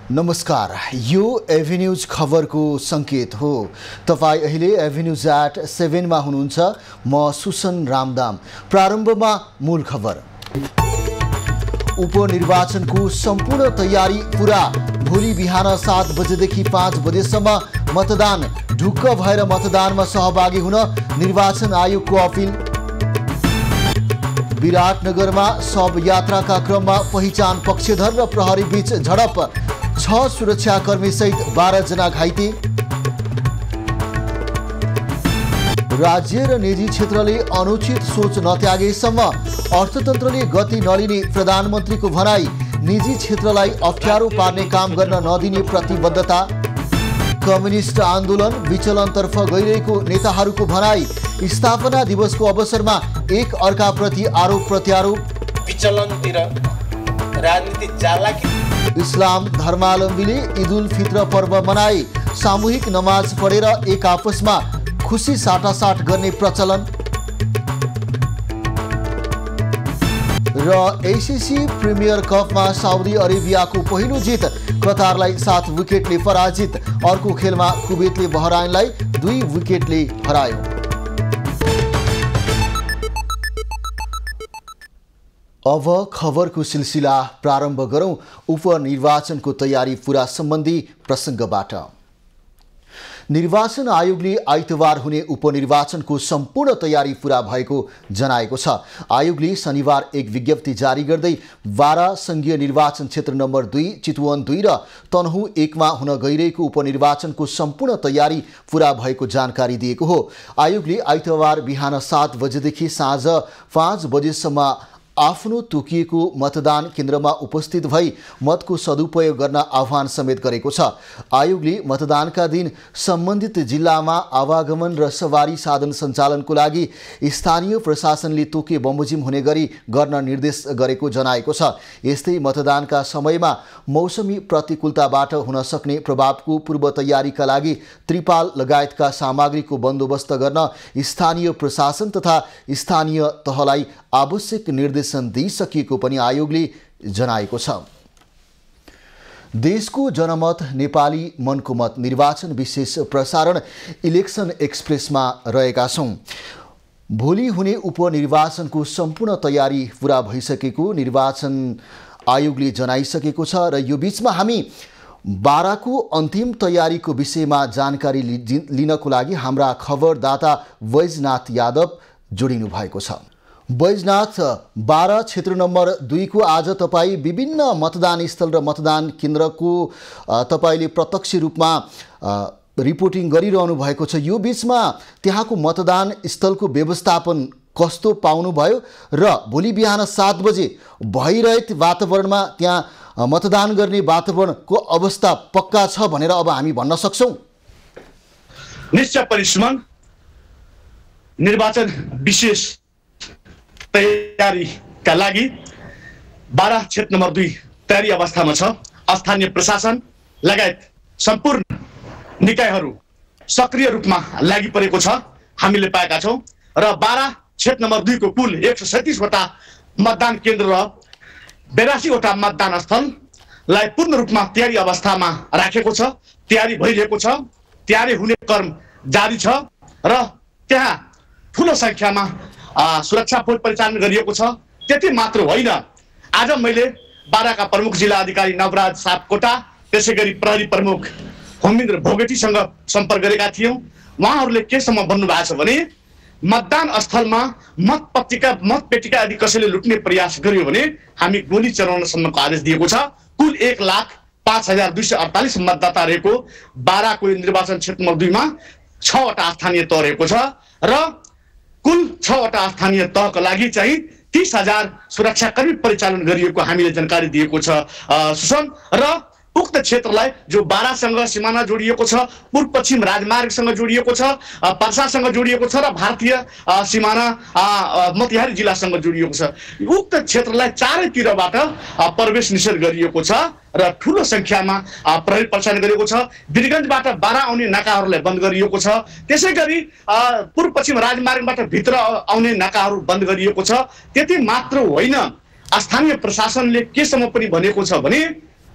नमस्कार, यो एभेन्यूज खबरको संकेत हो। तपाई अहिले एभेन्यूज@7 मा हुनुहुन्छ। म सुसन रामदाम। प्रारम्भमा मूल खबर। उपनिर्वाचनको सम्पूर्ण तयारी पूरा। भोलि बिहान 7 बजेदेखि 5 बजेसम्म मतदान। ढुक्क भएर मतदानमा सहभागी हुन निर्वाचन आयोगको अपिल। विराटनगरमा शव यात्राका क्रममा पहिचान पक्षधर र प्रहरी बीच झडप। 6 सुरक्षाकर्मी सहित 12 जना घाइते। राज्य र निजी क्षेत्रले अनुचित सोच नत्यागेसम्म अर्थतन्त्रले गति नलिने प्रधानमन्त्रीको भनाई। निजी क्षेत्रलाई अप्ठ्यारो पार्ने काम गर्न नदिने प्रतिबद्धता। कम्युनिस्ट आन्दोलन विचलनतर्फ गइरहेको नेताहरूको भनाई। स्थापना दिवसको अवसरमा एक अर्काप्रति आरोप प्रत्यारोप। विचलनतिर राजनीति चालाकी। इस्लाम धर्मावलम्बीले ईद उल फित्र पर्व मनाए। सामूहिक नमाज पढेर एक आपसमा खुसी साटासाट गर्ने प्रचलन। र एसीसी प्रिमियर कपमा साउदी अरेबियाको पहिलो जित। कतारलाई 7 विकेटले पराजित। अर्को खेलमा कुवेतले बहराइनलाई 2 विकेटले हरायो। अब खबरको सिलसिला प्रारम्भ गरौं। उपनिर्वाचनको तयारी पूरा सम्बन्धी प्रसङ्गबाट। निर्वाचन आयोगले आइतबार हुने उपनिर्वाचनको सम्पूर्ण तयारी पूरा भएको जनाएको छ। आयोगले शनिबार एक विज्ञप्ति जारी गर्दै 12 संघीय निर्वाचन क्षेत्र नम्बर 2, चितवन 2 र तनहुँ 1 मा हुन गइरहेको उपनिर्वाचनको सम्पूर्ण तयारी पूरा भएको जानकारी दिएको हो। आयोगले आइतबार बिहान 7 बजेदेखि साँझ 5 बजेसम्म आफ्नो तोकिएको मतदान केन्द्रमा उपस्थित भई मतको सदुपयोग गर्न आह्वान समेत गरेको छ। आयोगले मतदानका दिन सम्बन्धित जिल्लामा आवागमन र सवारी साधन सञ्चालनको लागि स्थानीय प्रशासनले तोके बमोजिम हुने गरी गर्न निर्देश गरेको जनाएको छ। यस्तै मतदानका समयमा मौसमी प्रतिकूलताबाट हुन सक्ने प्रभावको पूर्व तयारीका लागि त्रिपाल लगायतका सामग्रीको बन्दोबस्त गर्न स्थानीय प्रशासन तथा स्थानीय तहलाई आवश्यक निर्देशन दिइसकिएको पनि आयोगले जनाएको छ। देशको जनमत नेपाली मनको मत निर्वाचन विशेष प्रसारण इलेक्सन एक्सप्रेसमा रहेका छौं। भोलि हुने उपनिर्वाचनको सम्पूर्ण तयारी पूरा भइसकेको निर्वाचन आयोगले जनाइसकेको छ र यो बीचमा हामी 12 को अन्तिम तयारीको विषयमा जानकारी लिनको लागि हाम्रा खबरदाता वैजनाथ यादव जोडिनु भएको छ। वैजनाथ, 12 क्षेत्र नम्बर 2 को आज तपाईँ विभिन्न मतदान स्थल र मतदान केन्द्रको तपाईले प्रत्यक्ष रूपमा रिपोर्टिङ गरिरहनु भएको छ। यो बीचमा त्यहाँको मतदान स्थलको व्यवस्थापन कस्तो पाउनुभयो र भोलि बिहान 7 बजे भइरहेको वातावरणमा त्यहाँ मतदान गर्ने वातावरणको अवस्था पक्का छ भनेर अब हामी भन्न सक्छौं? निश्चय परिश्रम निर्वाचन विशेष तयारीका लागि 12 क्षेत्र नम्बर 2 तयारी अवस्थामा छ। स्थानीय प्रशासन लगायत सम्पूर्ण निकायहरू सक्रिय रूपमा लागि परेको छ हामीले पाएका छौं र 12 क्षेत्र नम्बर 2 को कुल 137 वटा मतदान केन्द्र र 82 वटा मतदान स्थललाई पूर्ण रूपमा तयारी अवस्थामा राखेको छ। तयारी भइरहेको छ। तयारी हुने क्रम जारी छ र त्यहाँ ठूलो संख्यामा सुरक्षा फोर्स परिचालन गरिएको छ। त्यति मात्र होइन, आज मैले 12 का प्रमुख जिल्ला अधिकारी नवराज सापकोटा, त्यसैगरी प्रहरी प्रमुख होमिन्द्र भोगेटीसँग सम्पर्क गरेका थियौं। उहाँहरूले केसम्म भन्नुभएको छ भने मतदान स्थलमा मतपेटिका यदि कसैले लुट्ने प्रयास गर्यो भने हामी गोली चलाउनसम्मको आदेश दिएको छ। कुल 1,05,248 मतदाता रहेको 12 को निर्वाचन क्षेत्र नम्बर 2 मा 6 वटा स्थानीय तह रहेको छ र कुल 6 वटा स्थानीय तहका लागि चाहिँ 30,000 सुरक्षाकर्मी परिचालन गरिएको हामीले जानकारी दिएको छ सुसन। र उक्त क्षेत्रलाई जो बारासँग सिमाना जोडिएको छ, पूर्व पश्चिम राजमार्गसँग जोडिएको छ, पर्सासँग जोडिएको छ र भारतीय सिमाना मोतिहारी जिल्लासँग जोडिएको छ, उक्त क्षेत्रलाई चारैतिरबाट प्रवेश निषेध गरिएको छ र ठूलो संख्यामा प्रहरी प्रशासन गरिएको छ। वीरगञ्जबाट बारा आउने नाकाहरूलाई बन्द गरिएको छ। त्यसैगरी पूर्व पश्चिम राजमार्गबाट भित्र आउने नाकाहरू बन्द गरिएको छ। त्यति मात्र होइन, स्थानीय प्रशासनले केसम्म पनि भनेको छ भने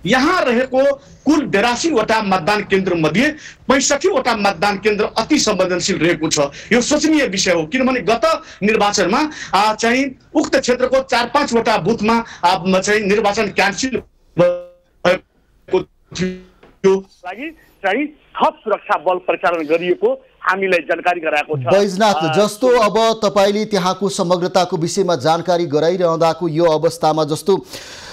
यहाँ रहेको कुल 82 वटा मतदान केन्द्र मध्ये 65 वटा मतदान केन्द्र अति संवेदनशील रहेको छ। यो सोचनीय विषय हो, किनभने गत निर्वाचनमा चाहिँ उक्त क्षेत्रको 4-5 वटा बुथमा चाहिँ निर्वाचन क्यान्सल लागि चाहिँ थप सुरक्षा बल परिचालन गरिएको हामीलाई जानकारी गराएको छ। बैजनाथ, जस्तो अब तपाईले त्यहाँको समग्रताको विषयमा जानकारी गराइरहँदाको यो अवस्थामा जस्तो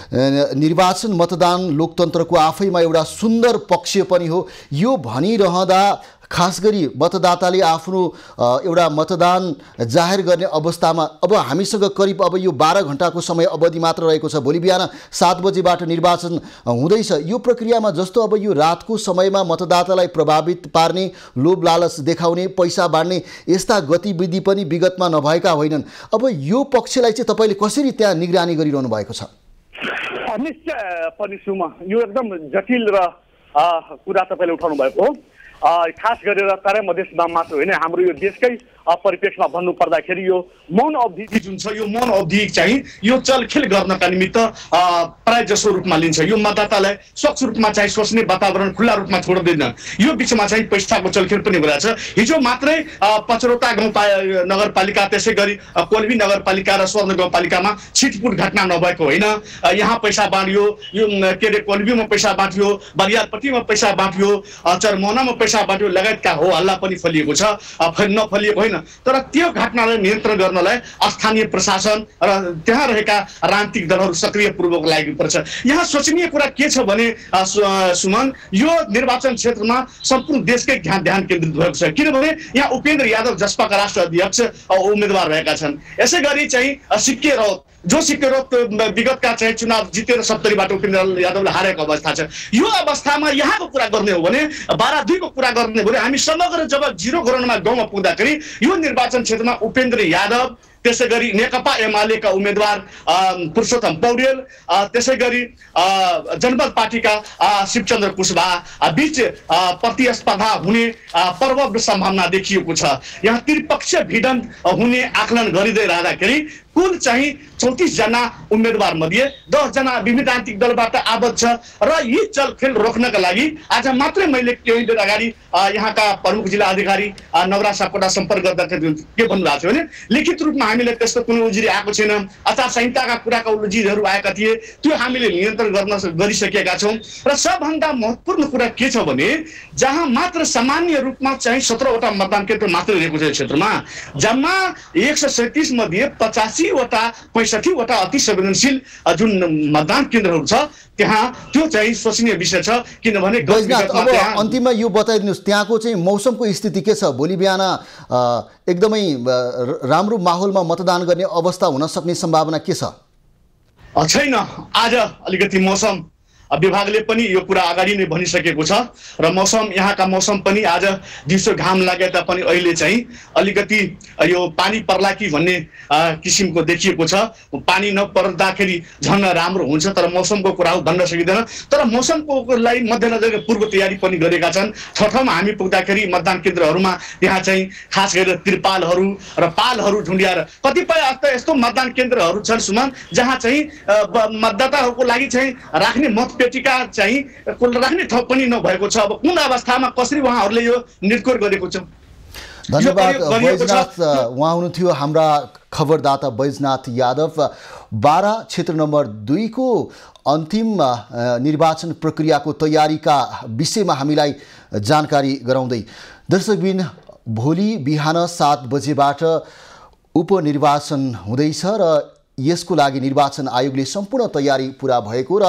निर्वाचन मतदान लोकतन्त्रको आफैमा एउटा सुन्दर पक्ष पनि हो, यो भनिरहँदा खास गरी मतदाताले आफ्नो एउटा मतदान जाहेर गर्ने अवस्थामा अब हामीसँग करिब अब यो 12 घण्टाको समय अवधि मात्र रहेको छ। भोलि बिहान 7 बजेबाट निर्वाचन हुँदैछ। यो प्रक्रियामा जस्तो अब यो रातको समयमा मतदातालाई प्रभावित पार्ने, लोभ लालच देखाउने, पैसा बाँड्ने यस्ता गतिविधि पनि विगतमा नभएका होइनन्। अब यो पक्षलाई चाहिँ तपाईले कसरी त्यहाँ निगरानी गरिरहनु भएको छ? निश्चय पनि सुम, यो एकदम जटिल र कुरा तपाईले उठाउनु भएको हो। खास गरेर तराई मधेसमा मात्र होइन, हाम्रो यो देशकै परिप्रेक्ष्यमा भन्नु पर्दाखेरि यो मौन अवधि जुन छ, यो मौन अवधि चाहिँ यो चलखेल गर्नका निमित्त प्राय जसो रूपमा लिन्छ। यो मतदातालाई स्वच्छ रूपमा चाहिँ सोच्ने वातावरण खुल्ला रूपमा छोड्दैन। यो बिचमा चाहिँ पैसाको चलखेल पनि भइरहेछ। हिजो मात्रै पचरौता नगरपालिका, त्यसै गरी कोल्बी नगरपालिका र स्वर्ण गाउँपालिकामा छिटपुट घटना नभएको होइन। यहाँ पैसा बाँडियो, यो के अरे कोल्बीमा पैसा बाँटियो, बरियारपट्टिमा पैसा बाँटियो, चरमौनामा पैसा बाँटियो लगायतका हो हल्ला पनि फलिएको छ। नफलिएको होइन, तर त्यो घटनालाई नियन्त्रण गर्नलाई स्थानीय प्रशासन र त्यहाँ रहेका राजनीतिक दलहरू सक्रिय पूर्वक लागि पर्छ। यहाँ सोचनीय कुरा के छ भने सुमन, यो निर्वाचन क्षेत्रमा सम्पूर्ण देशकै ध्यान केन्द्रित भएको छ, किनभने यहाँ उपेन्द्र यादव जसपाका राष्ट्र अध्यक्ष उम्मेदवार रहेका छन्। यसै गरी चाहिँ सिक्के राउत, जो सिक्के राउत विगतका चाहिँ चुनाव जितेर 70बाट उपेन्द्र यादवले हारेको अवस्था छ। यो अवस्थामा यहाँको कुरा गर्ने हो भने 12-2 को कुरा गर्ने हो भने हामी समग्र जब 0 गराउनमा गाउँमा पुग्दाखेरि यो निर्वाचन क्षेत्रमा उपेन्द्र यादव, त्यसै गरी नेकपा एमालेका उम्मेदवार पुरुषोत्तम पौडेल, त्यसै गरी जनमत पार्टीका शिवचन्द्र कुशवाहा बीच प्रतिस्पर्धा हुने प्रबल सम्भावना देखिएको छ। यहाँ त्रिपक्षीय भिडन्त हुने आकलन गरिँदै रहँदाखेरि कुल चाहिँ 34 जना उम्मेदवार मध्ये 10 जना विभिन्न राजनीतिक दलबाट आबद्ध छ र यी चलखेल रोक्नका लागि आज मात्रै मैले केही बेर अगाडि यहाँका प्रमुख जिल्ला अधिकारी नवराज सापकोटा सम्पर्क गर्दाखेरि के भन्नुभएको थियो भने लिखित रूपमा हामीले त्यस्तो कुनै उजुरी आएको छैन, आचार संहिताका कुराका उजुरीहरू आएका थिए, त्यो हामीले नियन्त्रण गरिसकेका छौँ। र सबभन्दा महत्त्वपूर्ण कुरा के छ भने जहाँ मात्र सामान्य रूपमा चाहिँ 17 वटा मतदान केन्द्र मात्र रहेको छ क्षेत्रमा, जम्मा 137 मध्ये 85 वटा 65 वटा अति संवेदनशील जुन मतदान केन्द्रहरू छ त्यहाँ त्यो चाहिँ सोचनीय विषय छ। किनभने अब अन्तिममा यो बताइदिनुहोस्, त्यहाँको चाहिँ मौसमको स्थिति के छ? भोलि बिहान एकदमै राम्रो माहौलमा मतदान गर्ने अवस्था हुन सक्ने सम्भावना के छ? छैन। आज अलिकति मौसम विभागले पनि यो कुरा अगाडि नै भनिसकेको छ र मौसम, यहाँका मौसम पनि आज दिउँसो घाम लागे तापनि अहिले चाहिँ अलिकति यो पानी पर्ला कि भन्ने किसिमको देखिएको छ। पानी नपर्दाखेरि झन् राम्रो हुन्छ, तर मौसमको कुरा भन्न सकिँदैन। तर मौसमको लागि मध्यनजर पूर्व तयारी पनि गरेका छन्। ठाउँमा हामी पुग्दाखेरि मतदान केन्द्रहरूमा त्यहाँ चाहिँ खास गरेर त्रिपालहरू र पालहरू झुन्ड्याएर कतिपय यस्तो मतदान केन्द्रहरू छन् सुमन जहाँ चाहिँ मतदाताहरूको लागि चाहिँ राख्ने मतपेटिका चाहिँ राख्ने ठाउँ पनि नभएको छ। अब कुन अवस्थामा कसरी उहाँहरूले यो निर्कोर गरेको छ। धन्यवाद बैजनाथ, उहाँ हुनुहुन्थ्यो हाम्रा खबरदाता बैजनाथ यादव। बारा क्षेत्र नम्बर 2 को अन्तिम निर्वाचन प्रक्रियाको तयारीका विषयमा हामीलाई जानकारी गराउँदै। दर्शकबिन, भोलि बिहान 7 बजेबाट उपनिर्वाचन हुँदैछ र यसको लागि निर्वाचन आयोगले सम्पूर्ण तयारी पुरा भएको र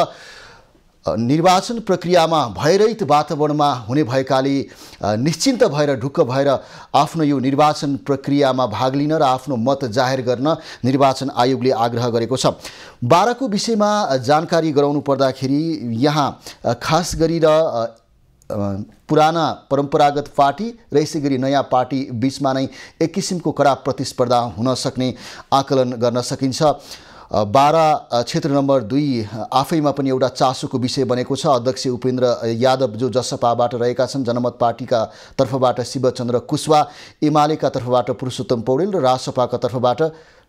निर्वाचन प्रक्रियामा भयरहित वातावरणमा हुने भएकाले निश्चिन्त भएर ढुक्क भएर आफ्नो यो निर्वाचन प्रक्रियामा भाग लिन र आफ्नो मत जाहेर गर्न निर्वाचन आयोगले आग्रह गरेको छ। बाराको विषयमा जानकारी गराउनु पर्दाखेरि यहाँ खास गरी पुराना परम्परागत पार्टी र यसै गरी नयाँ पार्टी बीचमा नै एक किसिमको कडा प्रतिस्पर्धा हुन सक्ने आकलन गर्न सकिन्छ। बारा क्षेत्र नम्बर 2 आफैमा पनि एउटा चासोको विषय बनेको छ। अध्यक्ष उपेन्द्र यादव जो जसपाबाट रहेका छन्, जनमत पार्टीका तर्फबाट शिवचन्द्र कुशवा, एमालेका तर्फबाट पुरुषोत्तम पौडेल र रासपाका तर्फबाट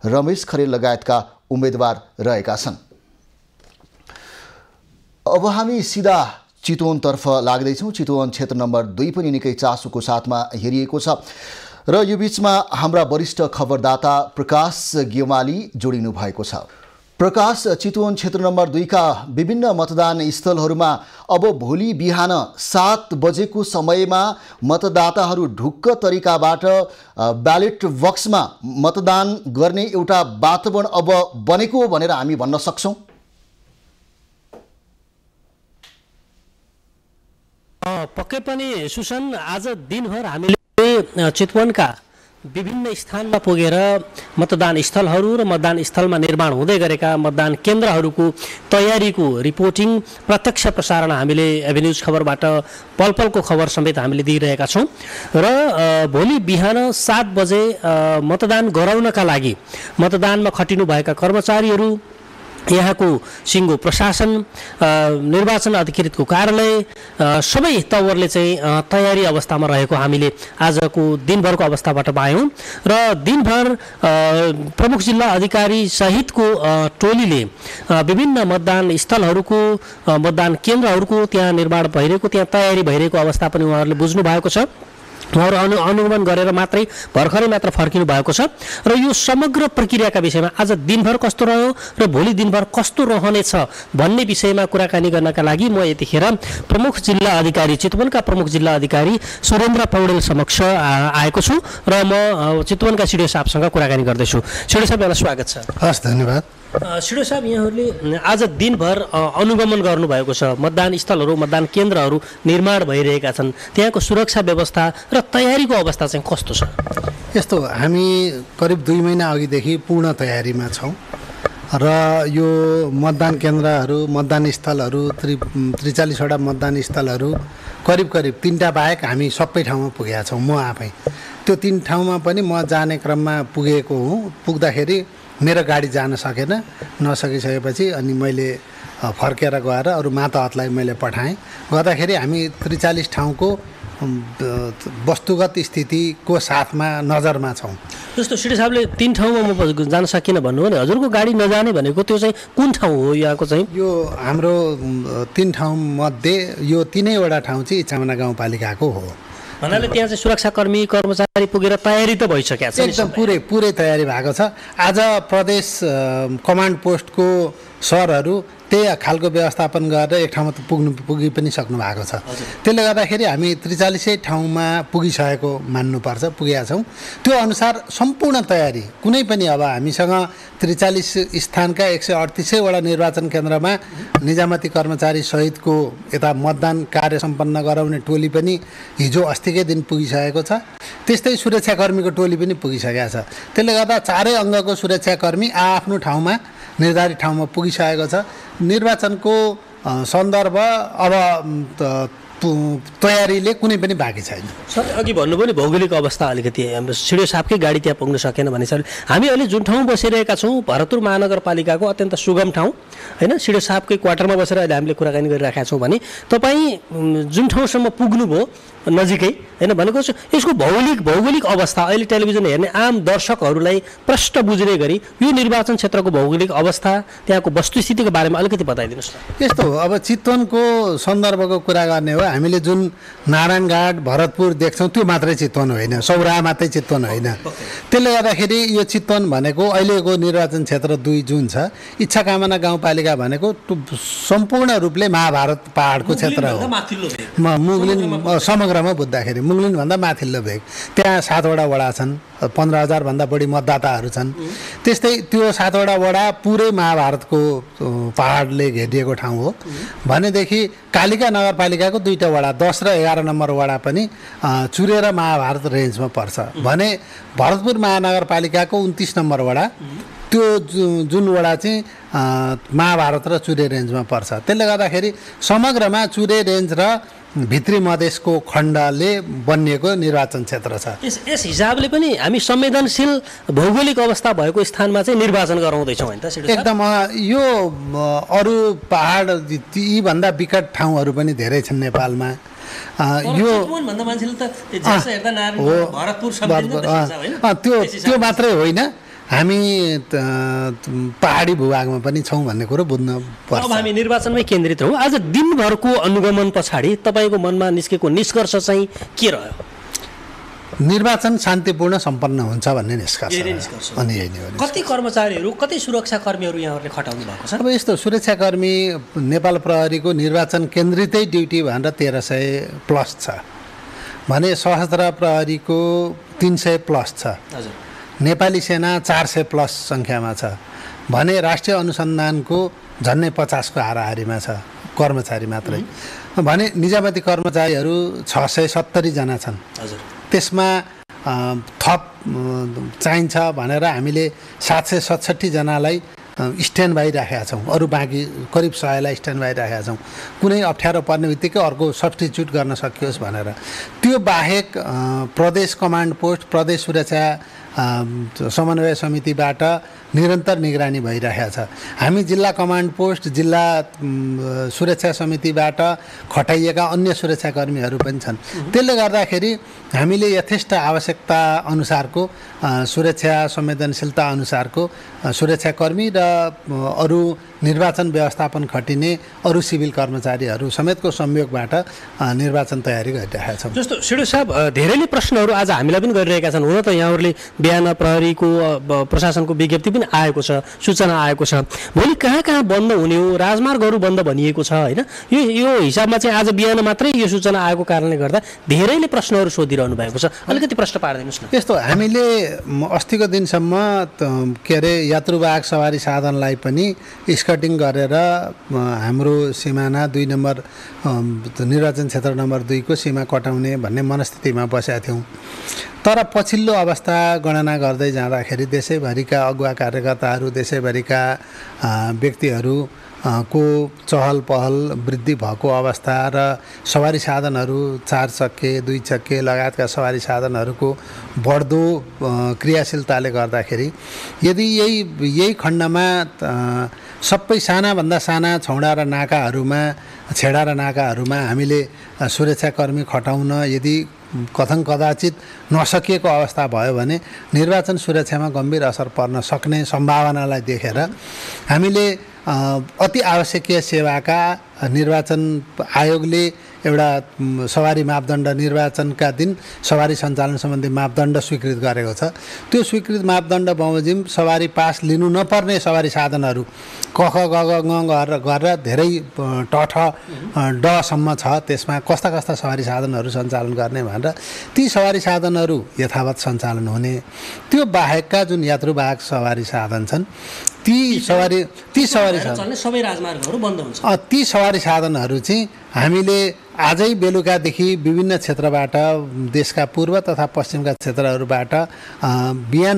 रमेश खरेल लगायतका उम्मेदवार रहेका छन्। अब हामी सिधा चितवनतर्फ लाग्दैछौँ। चितवन क्षेत्र नम्बर 2 पनि निकै चासोको साथमा हेरिएको छ र यो बीचमा हाम्रा वरिष्ठ खबरदाता प्रकाश गेवाली जोडिनु भएको छ। प्रकाश, चितवन क्षेत्र नम्बर 2 का विभिन्न मतदान स्थलहरूमा अब भोलि बिहान 7 बजेको समयमा मतदाताहरू ढुक्क तरिकाबाट ब्यालेट बक्समा मतदान गर्ने एउटा वातावरण अब बनेको हो भनेर हामी भन्न सक्छौँ। पक्कै पनि सुसन, आज दिनभर हामीले चितवनका विभिन्न स्थानमा पुगेर मतदान स्थलहरू र मतदान स्थलमा निर्माण हुँदै गरेका मतदान केन्द्रहरूको तयारीको रिपोर्टिङ प्रत्यक्ष प्रसारण हामीले एभेन्यूज खबरबाट पलपलको खबर समेत हामीले दिइरहेका छौँ र भोलि बिहान 7 बजे मतदान गराउनका लागि मतदानमा खटिनुभएका कर्मचारीहरू, यहाँको सिङ्गो प्रशासन, निर्वाचन अधिकृतको कार्यालय सबै तवरले चाहिँ तयारी अवस्थामा रहेको हामीले आजको दिनभरको अवस्थाबाट पायौँ र दिनभर प्रमुख जिल्ला अधिकारी सहितको टोलीले विभिन्न मतदान स्थलहरूको, मतदान केन्द्रहरूको त्यहाँ निर्माण भइरहेको, त्यहाँ तयारी भइरहेको अवस्था पनि उहाँहरूले बुझ्नु भएको छ। उहाँहरू अनुगमन गरेर मात्रै भर्खरै मात्र फर्किनु भएको छ र यो समग्र प्रक्रियाका विषयमा आज दिनभर कस्तो रह्यो र भोलि दिनभर कस्तो रहनेछ भन्ने विषयमा कुराकानी गर्नका लागि म यतिखेर प्रमुख जिल्ला अधिकारी, चितवनका प्रमुख जिल्ला अधिकारी सुरेन्द्र पौडेल समक्ष आएको छु र म चितवनका सिडिओ साहबसँग कुराकानी गर्दैछु। सिडिओ साहब, यहाँलाई स्वागत छ। हस्, धन्यवाद। सिडिओ साहब, यहाँहरूले आज दिनभर अनुगमन गर्नुभएको छ, मतदान स्थलहरू, मतदान केन्द्रहरू निर्माण भइरहेका छन्, त्यहाँको सुरक्षा व्यवस्था र तयारीको अवस्था चाहिँ कस्तो छ? यस्तो, हामी करिब 2 महिना अघिदेखि पूर्ण तयारीमा छौँ र यो मतदान केन्द्रहरू, मतदान स्थलहरू 43वटा मतदान स्थलहरू करिब 3टा बाहेक हामी सबै ठाउँमा पुगेका छौँ। म आफै त्यो 3 ठाउँमा पनि म जाने क्रममा पुगेको हुँ। पुग्दाखेरि मेरो गाडी जान सकेन, नसकिसकेपछि अनि मैले फर्केर गएर अरू मातहतलाई मैले पठाएँ। गर्दाखेरि हामी 43 ठाउँको वस्तुगत स्थितिको साथमा नजरमा छौँ। जस्तो सिडिओ साहबले 3 ठाउँमा म जान सकिनँ भन्नु भने हजुरको गाडी नजाने भनेको त्यो चाहिँ कुन ठाउँ हो यहाँको चाहिँ? यो हाम्रो 3 ठाउँमध्ये यो 3वटा ठाउँ चाहिँ इच्छामना गाउँपालिकाको हो। भन्नाले त्यहाँ चाहिँ सुरक्षाकर्मी, कर्मचारी पुगेर तयारी त भइसकेको छ, एकदम पुरै तयारी भएको छ। आज प्रदेश कमान्ड पोस्टको सरहरू त्यही खालको व्यवस्थापन गरेर एक ठाउँमा पुगी पनि सक्नु भएको छ। त्यसले गर्दाखेरि हामी 43 ठाउँमा पुगिसकेको मान्नुपर्छ, पुगेका छौँ। त्यो अनुसार सम्पूर्ण तयारी कुनै पनि अब हामीसँग 43 स्थानका 138वटा निर्वाचन केन्द्रमा निजामती कर्मचारी सहितको यता मतदान कार्य सम्पन्न गराउने टोली पनि हिजो अस्तिकै दिन पुगिसकेको छ। त्यस्तै सुरक्षाकर्मीको टोली पनि पुगिसकेको छ। त्यसले गर्दा चारै अङ्गको सुरक्षाकर्मी आफ्नो ठाउँमा, निर्धारित ठाउँमा पुगिसकेको छ। निर्वाचनको सन्दर्भ अब तयारीले कुनै पनि बाँकी छैन। सर, अघि भन्नुभयो नि भौगोलिक अवस्था अलिकति हाम्रो सिडिओ साहबकै गाडी त्यहाँ पुग्न सकेन भने सर, हामी अहिले जुन ठाउँ बसिरहेका छौँ भरतपुर महानगरपालिकाको अत्यन्त सुगम ठाउँ होइन, सिडिओ साहबकै क्वार्टरमा बसेर अहिले हामीले कुराकानी गरिरहेका छौँ भने तपाईँ जुन ठाउँसम्म पुग्नुभयो नजिकै होइन, भनेको यसको भौगोलिक अवस्था अहिले टेलिभिजन हेर्ने आम दर्शकहरूलाई प्रष्ट बुझ्ने गरी यो निर्वाचन क्षेत्रको भौगोलिक अवस्था, त्यहाँको वस्तुस्थितिको बारेमा अलिकति बताइदिनुहोस् न। यस्तो हो, अब चितवनको सन्दर्भको कुरा गर्ने हो, हामीले जुन नारायणघाट भरतपुर देख्छौँ त्यो मात्रै चितवन होइन, सौराहा मात्रै चितवन होइन। त्यसले गर्दाखेरि यो चितवन भनेको अहिलेको निर्वाचन क्षेत्र 2 जुन छ, इच्छा कामना गाउँपालिका भनेको सम्पूर्ण रूपले महाभारत पहाडको क्षेत्र हो। मुगलिन समग्रमा बुझ्दाखेरि मुगलिनभन्दा माथिल्लो भेग। त्यहाँ 7 वटा वडा छन्, 15,000 भन्दा बढी मतदाताहरू छन्। त्यस्तै त्यो 7 वटा वडा पुरै महाभारतको पहाडले घेरिएको ठाउँ हो भनेदेखि कालिका नगरपालिकाको 2टा वडा 10 र 11 नम्बर वडा पनि चुरेर महाभारत रेन्जमा पर्छ भने भरतपुर महानगरपालिकाको 29 नम्बर वडा त्यो जुन वडा चाहिँ महाभारत र चुरे रेन्जमा पर्छ। त्यसले गर्दाखेरि समग्रमा चुरे रेन्ज र भित्री मधेसको खण्डले बनिएको निर्वाचन क्षेत्र छ। यस हिसाबले पनि हामी संवेदनशील भौगोलिक अवस्था भएको स्थानमा चाहिँ निर्वाचन गराउँदैछौँ होइन त? एकदम। यो अरू पहाड यी भन्दा विकट ठाउँहरू पनि धेरै छन् नेपालमा। त्यो मात्रै होइन, हामी पहाडी भूभागमा पनि छौँ भन्ने कुरो बुझ्न पर्छ। अब हामी निर्वाचनमै केन्द्रित हौँ। आज दिनभरको अनुगमन पछाडि तपाईँको मनमा निस्केको निष्कर्ष चाहिँ के रह्यो? निर्वाचन शान्तिपूर्ण सम्पन्न हुन्छ भन्ने निष्कर्ष अनि यही नै हो। कति कर्मचारीहरू, कति सुरक्षाकर्मीहरू यहाँहरूले खटाउनु भएको छ? अब यस्तो सुरक्षाकर्मी नेपाल प्रहरीको निर्वाचन केन्द्रितै ड्युटी भनेर 1300+ छ भने सशस्त्र प्रहरीको 300+ छ, नेपाली सेना 400+ सङ्ख्यामा छ भने राष्ट्रिय अनुसन्धानको झन्नै 50 को हाराहारीमा छ कर्मचारी मात्रै भने निजामती कर्मचारीहरू 670 जना छन्। त्यसमा थप चाहिन्छ भनेर हामीले 767 जनालाई स्ट्यान्ड बाई राखेका छौँ। अरू बाँकी करिब 100लाई स्ट्यान्ड बाई राखेका छौँ, कुनै अप्ठ्यारो पर्ने बित्तिकै अर्को सब्स्टिच्युट गर्न सकियोस् भनेर। त्यो बाहेक प्रदेश कमान्ड पोस्ट, प्रदेश सुरक्षा समन्वय समितिबाट निरन्तर निगरानी भइरहेको छ। हामी जिल्ला कमान्ड पोस्ट, जिल्ला सुरक्षा समितिबाट खटाइएका अन्य सुरक्षाकर्मीहरू पनि छन्। त्यसले गर्दाखेरि हामीले यथेष्ट आवश्यकता अनुसारको सुरक्षा संवेदनशीलता अनुसारको सुरक्षाकर्मी र अरू निर्वाचन व्यवस्थापन खटिने अरू सिभिल कर्मचारीहरू समेतको संयोगबाट निर्वाचन तयारी गरिरहेका छौँ। जस्तो सिडो साहब, धेरैले प्रश्नहरू आज हामीलाई पनि गरिरहेका छन्। हुन त यहाँहरूले बिहान प्रहरीको प्रशासनको विज्ञप्ति पनि आएको छ, सूचना आएको छ, भोलि कहाँ कहाँ बन्द हुने हो, राजमार्गहरू बन्द भनिएको छ होइन? यो हिसाबमा चाहिँ आज बिहान मात्रै यो सूचना आएको कारणले गर्दा धेरैले प्रश्नहरू सोधिरहनु भएको छ। अलिकति प्रश्न पारिदिनुहोस् न। यस्तो, हामीले अस्तिको दिनसम्म के अरे यात्रुवाहक सवारी साधनलाई पनि स्कटिङ गरेर हाम्रो सिमाना 2 नम्बर निर्वाचन क्षेत्र नम्बर 2 को सीमा कटाउने भन्ने मनस्थितिमा बसेका थियौँ। तर पछिल्लो अवस्था गणना गर्दै जाँदाखेरि देशैभरिका अगुवा कार्यकर्ताहरू, देशैभरिका व्यक्तिहरू को चहल पहल वृद्धि भएको अवस्था र सवारी साधनहरू 4 चक्के 2 चक्के लगायतका सवारी साधनहरूको बढ्दो क्रियाशीलताले गर्दाखेरि यदि यही खण्डमा सबै सानाभन्दा साना छौडा र नाकाहरूमा, छेडा र नाकाहरूमा हामीले सुरक्षाकर्मी खटाउन यदि कथन कदाचित नसकिएको अवस्था भयो भने निर्वाचन सुरक्षामा गम्भीर असर पर्न सक्ने सम्भावनालाई देखेर हामीले अति आवश्यकीय सेवाका निर्वाचन आयोगले एउटा सवारी मापदण्ड, निर्वाचनका दिन सवारी सञ्चालन सम्बन्धी मापदण्ड स्वीकृत गरेको छ। त्यो स्वीकृत मापदण्ड बमोजिम सवारी पास लिनु नपर्ने सवारी साधनहरू क ख ग घ ङ गरेर धेरै ट ठ डसम्म छ। त्यसमा कस्ता कस्ता सवारी साधनहरू सञ्चालन गर्ने भनेर ती सवारी साधनहरू यथावत सञ्चालन हुने। त्यो बाहेकका जुन यात्रुवाहक सवारी साधन छन् ती सवारी सबै राजमार्गहरू बन्द हुन्छ। ती सवारी साधनहरू चाहिँ हामीले आजै बेलुकादेखि विभिन्न क्षेत्रबाट, देशका पूर्व तथा पश्चिमका क्षेत्रहरूबाट बिहान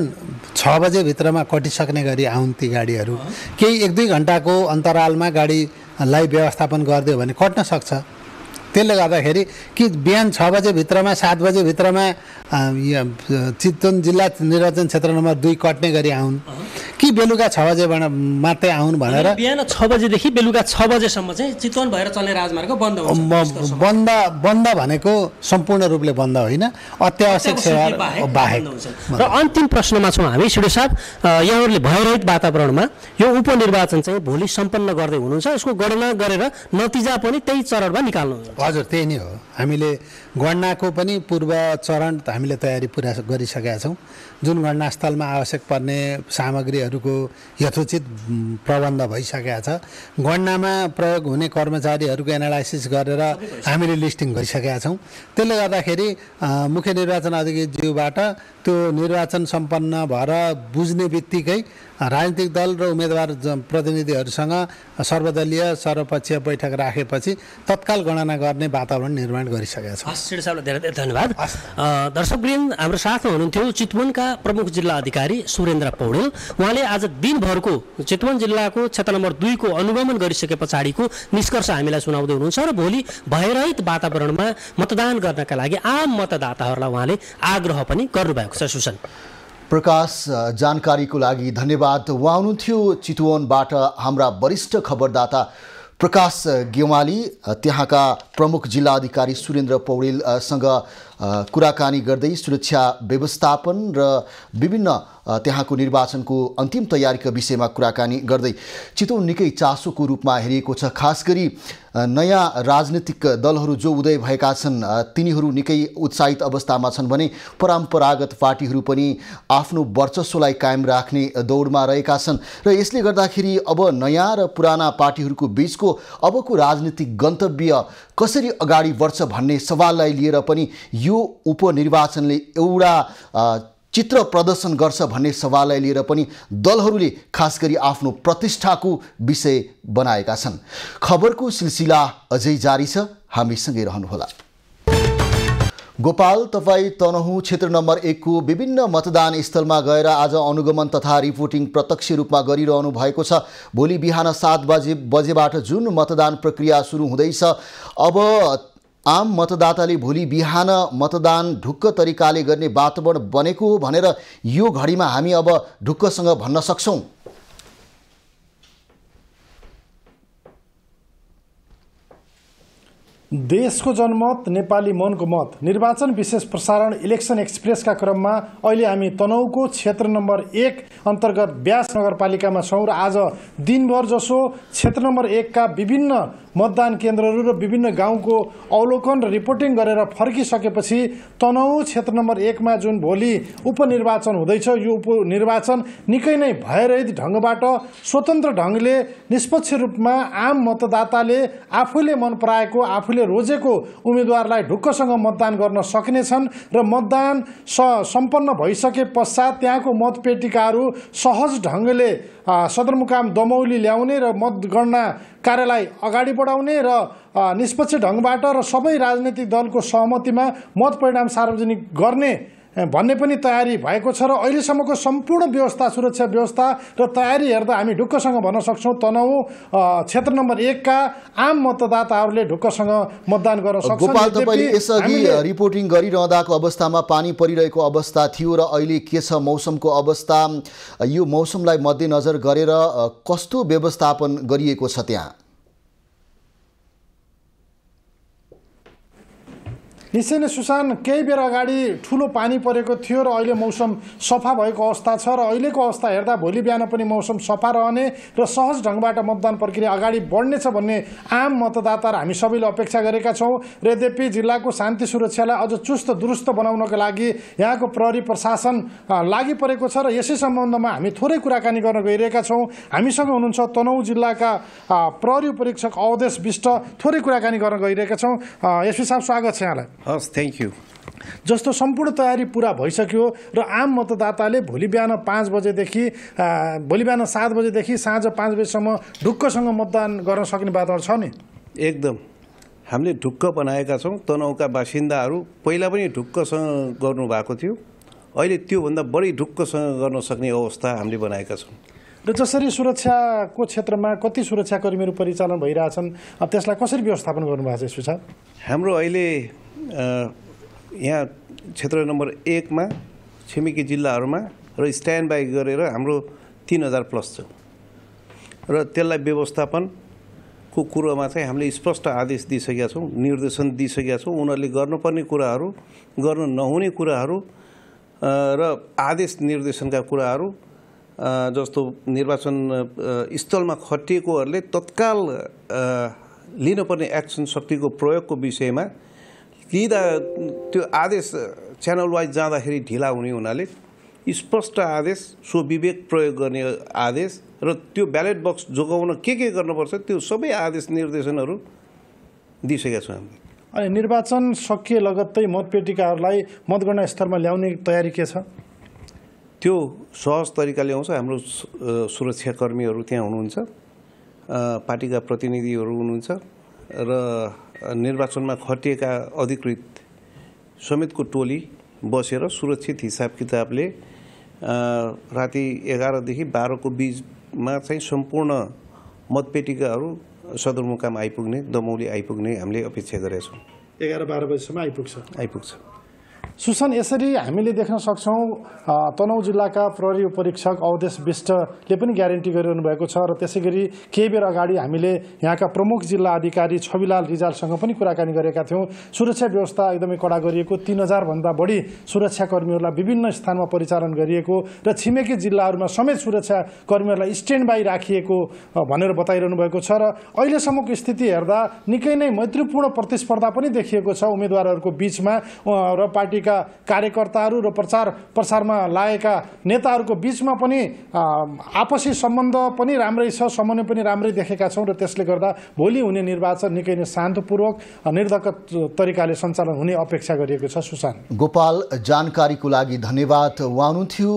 6 बजे भित्रमा कटिसक्ने गरी आउन् ती गाडीहरू। केही 1-2 घण्टाको अन्तरालमा गाडीलाई व्यवस्थापन गरिदियो भने कट्न सक्छ। त्यसले गर्दाखेरि कि बिहान 6 बजे भित्रमा, 7 बजे भित्रमा चितवन जिल्ला निर्वाचन क्षेत्र नम्बर 2 कट्ने गरी आउन् कि बेलुका 6 बजेबाट मात्रै आउन् भनेर बिहान 6 बजेदेखि बेलुका 6 बजेसम्म चाहिँ चितवन भएर चल्ने राजमार्ग बन्द हुन्छ। बन्द भनेको सम्पूर्ण रूपले बन्द होइन, अत्यावश्यक सेवा बाहेक। र अन्तिम प्रश्नमा छौँ हामी सिडो साहब, यहाँहरूले भयरहित वातावरणमा यो उपनिर्वाचन चाहिँ भोलि सम्पन्न गर्दै हुनुहुन्छ, यसको गणना गरेर नतिजा पनि त्यही चरणमा निकाल्नु। हजुर, त्यही नै हो। हामीले गणनाको पनि पूर्व चरण हामीले तयारी पुरा गरिसकेका छौँ। जुन गणनास्थलमा आवश्यक पर्ने सामग्रीहरूको यथोचित प्रबन्ध भइसकेका छ। गणनामा प्रयोग हुने कर्मचारीहरूको एनालाइसिस गरेर हामीले लिस्टिङ गरिसकेका छौँ। त्यसले गर्दाखेरि मुख्य निर्वाचन अधिकारीज्यूबाट त्यो निर्वाचन सम्पन्न भएर बुझ्ने बित्तिकै राजनीतिक दल र उम्मेदवार प्रतिनिधिहरूसँग सर्वदलीय सर्वपक्षीय बैठक राखेपछि तत्काल गणना गर्ने वातावरण निर्माण गरिसकेका छौँ। सिडो साहबलाई धेरै धेरै धन्यवाद। दर्शकवृन्द, हाम्रो साथमा हुनुहुन्थ्यो चितवनका प्रमुख जिल्ला अधिकारी सुरेन्द्र पौडेल। उहाँले आज दिनभरको चितवन जिल्लाको क्षेत्र नम्बर 2 को अनुगमन गरिसके पछाडिको निष्कर्ष हामीलाई सुनाउँदै हुनुहुन्छ र भोलि भयरहित वातावरणमा मतदान गर्नका लागि आम मतदाताहरूलाई उहाँले आग्रह पनि गर्नुभएको छ। सुसन प्रकाश, जानकारीको लागि धन्यवाद। उहाँ हुनुहुन्थ्यो चितवनबाट हाम्रा वरिष्ठ खबरदाता प्रकाश गेवाली। त्यहाँका प्रमुख जिल्ला अधिकारी सुरेन्द्र पौडेलसँग कुराकानी गर्दै सुरक्षा व्यवस्थापन र विभिन्न त्यहाँको निर्वाचनको अन्तिम तयारीका विषयमा कुराकानी गर्दै चितवन निकै चासोको रूपमा हेरिएको छ। खास गरी नयाँ राजनीतिक दलहरू जो उदय भएका छन् तिनीहरू निकै उत्साहित अवस्थामा छन् भने परम्परागत पार्टीहरू पनि आफ्नो वर्चस्वलाई कायम राख्ने दौडमा रहेका छन् र यसले गर्दाखेरि अब नयाँ र पुराना पार्टीहरूको बीचको अबको राजनीतिक गन्तव्य कसरी अगाडि बढ्छ भन्ने सवाललाई लिएर पनि यो उपनिर्वाचनले एउटा चित्र प्रदर्शन गर्छ भन्ने सवाललाई लिएर पनि दलहरूले खास गरी आफ्नो प्रतिष्ठाको विषय बनाएका छन्। खबरको सिलसिला अझै जारी छ, हामीसँगै रहनुहोला। गोपाल, तपाईँ तनहुँ क्षेत्र नम्बर 1 को विभिन्न मतदान स्थलमा गएर आज अनुगमन तथा रिपोर्टिङ प्रत्यक्ष रूपमा गरिरहनु भएको छ। भोलि बिहान 7 बजेबाट जुन मतदान प्रक्रिया सुरु हुँदैछ, अब आम मतदाताले भोलि बिहान मतदान ढुक्क तरिकाले गर्ने वातावरण बनेको हो भनेर यो घडीमा हामी अब ढुक्कसँग भन्न सक्छौँ। देशको जनमत, नेपाली मनको मत, निर्वाचन विशेष प्रसारण इलेक्सन एक्सप्रेसका क्रममा अहिले हामी तनहुँको क्षेत्र नम्बर 1 अन्तर्गत ब्यास नगरपालिकामा छौँ र आज दिनभर जसो क्षेत्र नम्बर 1 का विभिन्न मतदान केन्द्रहरू र विभिन्न गाउँको अवलोकन र रिपोर्टिङ गरेर फर्किसकेपछि तनहुँ क्षेत्र नम्बर 1 मा जुन भोलि उपनिर्वाचन हुँदैछ, यो उपनिर्वाचन निकै नै भयरहित ढङ्गबाट स्वतन्त्र ढङ्गले निष्पक्ष रूपमा आम मतदाताले आफूले मन पराएको आफूले रोजेको उम्मेदवारलाई ढुक्कसँग मतदान गर्न सक्नेछन् र मतदान सम्पन्न भइसके पश्चात त्यहाँको मतपेटिकाहरू सहज ढङ्गले सदरमुकाम दमौली ल्याउने र मतगणना कार्यलाई अगाडि बढाउने र निष्पक्ष ढङ्गबाट र सबै राजनैतिक दलको सहमतिमा मत परिणाम सार्वजनिक गर्ने भन्ने पनि तयारी भएको छ र अहिलेसम्मको सम्पूर्ण व्यवस्था, सुरक्षा व्यवस्था र तयारी हेर्दा हामी ढुक्कसँग भन्न सक्छौँ तनहुँ क्षेत्र नम्बर 1 का आम मतदाताहरूले ढुक्कसँग मतदान गर्न सक्छन्। गोपाल, तपाईँले यसअघि रिपोर्टिङ गरिरहँदाको अवस्थामा पानी परिरहेको अवस्था थियो र अहिले के छ मौसमको अवस्था, यो मौसमलाई मध्यनजर गरेर कस्तो व्यवस्थापन गरिएको छ त्यहाँ? निश्चय नै सुशान, केही बेर अगाडि ठुलो पानी परेको थियो र अहिले मौसम सफा भएको अवस्था छ र अहिलेको अवस्था हेर्दा भोलि बिहान पनि मौसम सफा रहने र सहज ढङ्गबाट मतदान प्रक्रिया अगाडि बढ्नेछ भन्ने आम मतदाता र हामी सबैले अपेक्षा गरेका छौँ। र यद्यपि जिल्लाको शान्ति सुरक्षालाई अझ चुस्त दुरुस्त बनाउनको लागि यहाँको प्रहरी प्रशासन लागि परेको छ र यसै सम्बन्धमा हामी थोरै कुराकानी गर्न गइरहेका छौँ। हामीसँग हुनुहुन्छ तनहुँ जिल्लाका प्रहरी उपरीक्षक अवधेश विष्ट, थोरै कुराकानी गर्न गइरहेका छौँ। एसपी साहब, स्वागत छ यहाँलाई। हस्, थ्याङ्क यू। जस्तो सम्पूर्ण तयारी पुरा भइसक्यो र आम मतदाताले भोलि बिहान 5 बजेदेखि भोलि बिहान 7 बजेदेखि साँझ 5 बजेसम्म ढुक्कसँग मतदान गर्न सक्ने वातावरण छ नि? एकदम हामीले ढुक्क बनाएका छौँ। तनहुँका बासिन्दाहरू पहिला पनि ढुक्कसँग गर्नुभएको थियो, अहिले त्योभन्दा बढी ढुक्कसँग गर्न सक्ने अवस्था हामीले बनाएका छौँ। र जसरी सुरक्षाको क्षेत्रमा कति सुरक्षाकर्मीहरू परिचालन भइरहेछन्, त्यसलाई कसरी व्यवस्थापन गर्नुभएको छ यसो? हाम्रो अहिले यहाँ क्षेत्र नम्बर 1 मा छिमेकी जिल्लाहरूमा र स्ट्यान्ड बाई गरेर हाम्रो 3000 प्लस छ र त्यसलाई व्यवस्थापनको कुरोमा चाहिँ हामीले स्पष्ट आदेश दिइसकेका छौँ, निर्देशन दिइसकेका छौँ। उनीहरूले गर्नुपर्ने कुराहरू, गर्नु नहुने कुराहरू र आदेश निर्देशनका कुराहरू जस्तो निर्वाचन स्थलमा खटिएकोहरूले तत्काल लिनुपर्ने एक्सन शक्तिको प्रयोगको विषयमा लिँदा त्यो आदेश च्यानल वाइज जाँदाखेरि ढिला हुने हुनाले स्पष्ट आदेश, स्वविवेक प्रयोग गर्ने आदेश र त्यो ब्यालेट बक्स जोगाउन के गर्नुपर्छ त्यो सबै आदेश निर्देशनहरू दिइसकेका छौँ हामीले। अनि निर्वाचन सकिए लगत्तै मतपेटिकाहरूलाई मतगणना स्थलमा ल्याउने तयारी के छ? त्यो सहज तरिकाले आउँछ। हाम्रो सुरक्षाकर्मीहरू त्यहाँ हुनुहुन्छ, पार्टीका प्रतिनिधिहरू हुनुहुन्छ र निर्वाचनमा खटिएका अधिकृत समेतको टोली बसेर सुरक्षित हिसाब किताबले राति 11 देखि 12 को बीचमा चाहिँ सम्पूर्ण मतपेटिकाहरू सदरमुकाम आइपुग्ने, दमौली आइपुग्ने हामीले अपेक्षा गरेका छौँ। 11-12 बजीसम्म आइपुग्छ। सुसन, यसरी हामीले देख्न सक्छौँ तनहुँ जिल्लाका प्रहरी उपरीक्षक अवधेश विष्टले पनि ग्यारेन्टी गरिरहनु भएको छ र त्यसै गरी केही बेर अगाडि हामीले यहाँका प्रमुख जिल्ला अधिकारी छविलाल रिजालसँग पनि कुराकानी गरेका थियौँ। सुरक्षा व्यवस्था एकदमै कडा गरिएको, 3000 भन्दा बढी सुरक्षाकर्मीहरूलाई विभिन्न स्थानमा परिचालन गरिएको र छिमेकी जिल्लाहरूमा समेत सुरक्षाकर्मीहरूलाई स्ट्यान्ड बाई राखिएको भनेर बताइरहनु भएको छ र अहिलेसम्मको स्थिति हेर्दा निकै नै मैत्रीपूर्ण प्रतिस्पर्धा पनि देखिएको छ उम्मेदवारहरूको बीचमा र पार्टीका कार्यकर्ताहरू र प्रचार प्रसारमा लागेका नेताहरूको बीचमा पनि आपसी सम्बन्ध पनि राम्रै छ, समन्वय पनि राम्रै देखेका छौँ र त्यसले गर्दा भोलि हुने निर्वाचन निकै नै शान्तपूर्वक निर्धक्क तरिकाले सञ्चालन हुने अपेक्षा गरिएको छ। सुशान्त गोपाल, जानकारीको लागि धन्यवाद। उहाँ हुनुहुन्थ्यो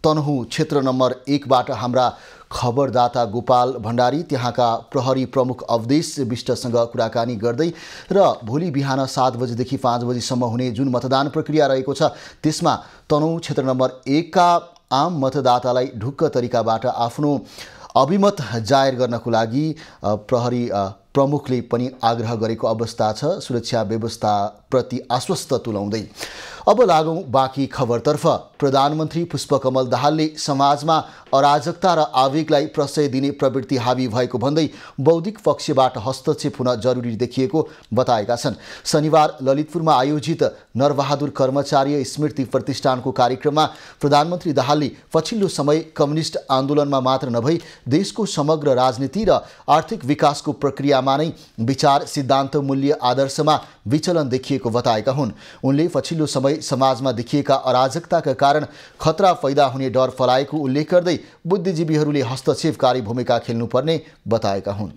तनहुँ क्षेत्र नम्बर 1 बाट हाम्रा खबरदाता गोपाल भण्डारी। त्यहाँका प्रहरी प्रमुख अवधेश विष्टसँग कुराकानी गर्दै र भोलि बिहान 7 बजेदेखि 5 बजीसम्म हुने जुन मतदान प्रक्रिया रहेको छ त्यसमा तनहुँ क्षेत्र नम्बर 1 का आम मतदातालाई ढुक्क तरिकाबाट आफ्नो अभिमत जाहेर गर्नको लागि प्रहरी प्रमुखले पनि आग्रह गरेको अवस्था छ, सुरक्षा व्यवस्थाप्रति आश्वस्त तुल्याउँदै। अब लागौँ बाँकी खबरतर्फ। प्रधानमन्त्री पुष्पकमल दाहालले समाजमा अराजकता र आवेगलाई प्रश्रय दिने प्रवृत्ति हावी भएको भन्दै बौद्धिक पक्षबाट हस्तक्षेप हुन जरुरी देखिएको बताएका छन्। शनिबार ललितपुरमा आयोजित नरबहादुर कर्मचारी स्मृति प्रतिष्ठानको कार्यक्रममा प्रधानमन्त्री दाहालले पछिल्लो समय कम्युनिस्ट आन्दोलनमा मात्र नभई देशको समग्र राजनीति र आर्थिक विकासको प्रक्रियामा नै विचार, सिद्धान्त, मूल्य, आदर्शमा विचलन देखिएको बताएका हुन्। उनले पछिल्लो समय समाजमा देखिएका अराजकताका कारण खतरा पैदा हुने डर फैलाएको उल्लेख गर्दै बुद्धिजीवीहरूले हस्तक्षेपकारी भूमिका खेल्नुपर्ने बताएका हुन्।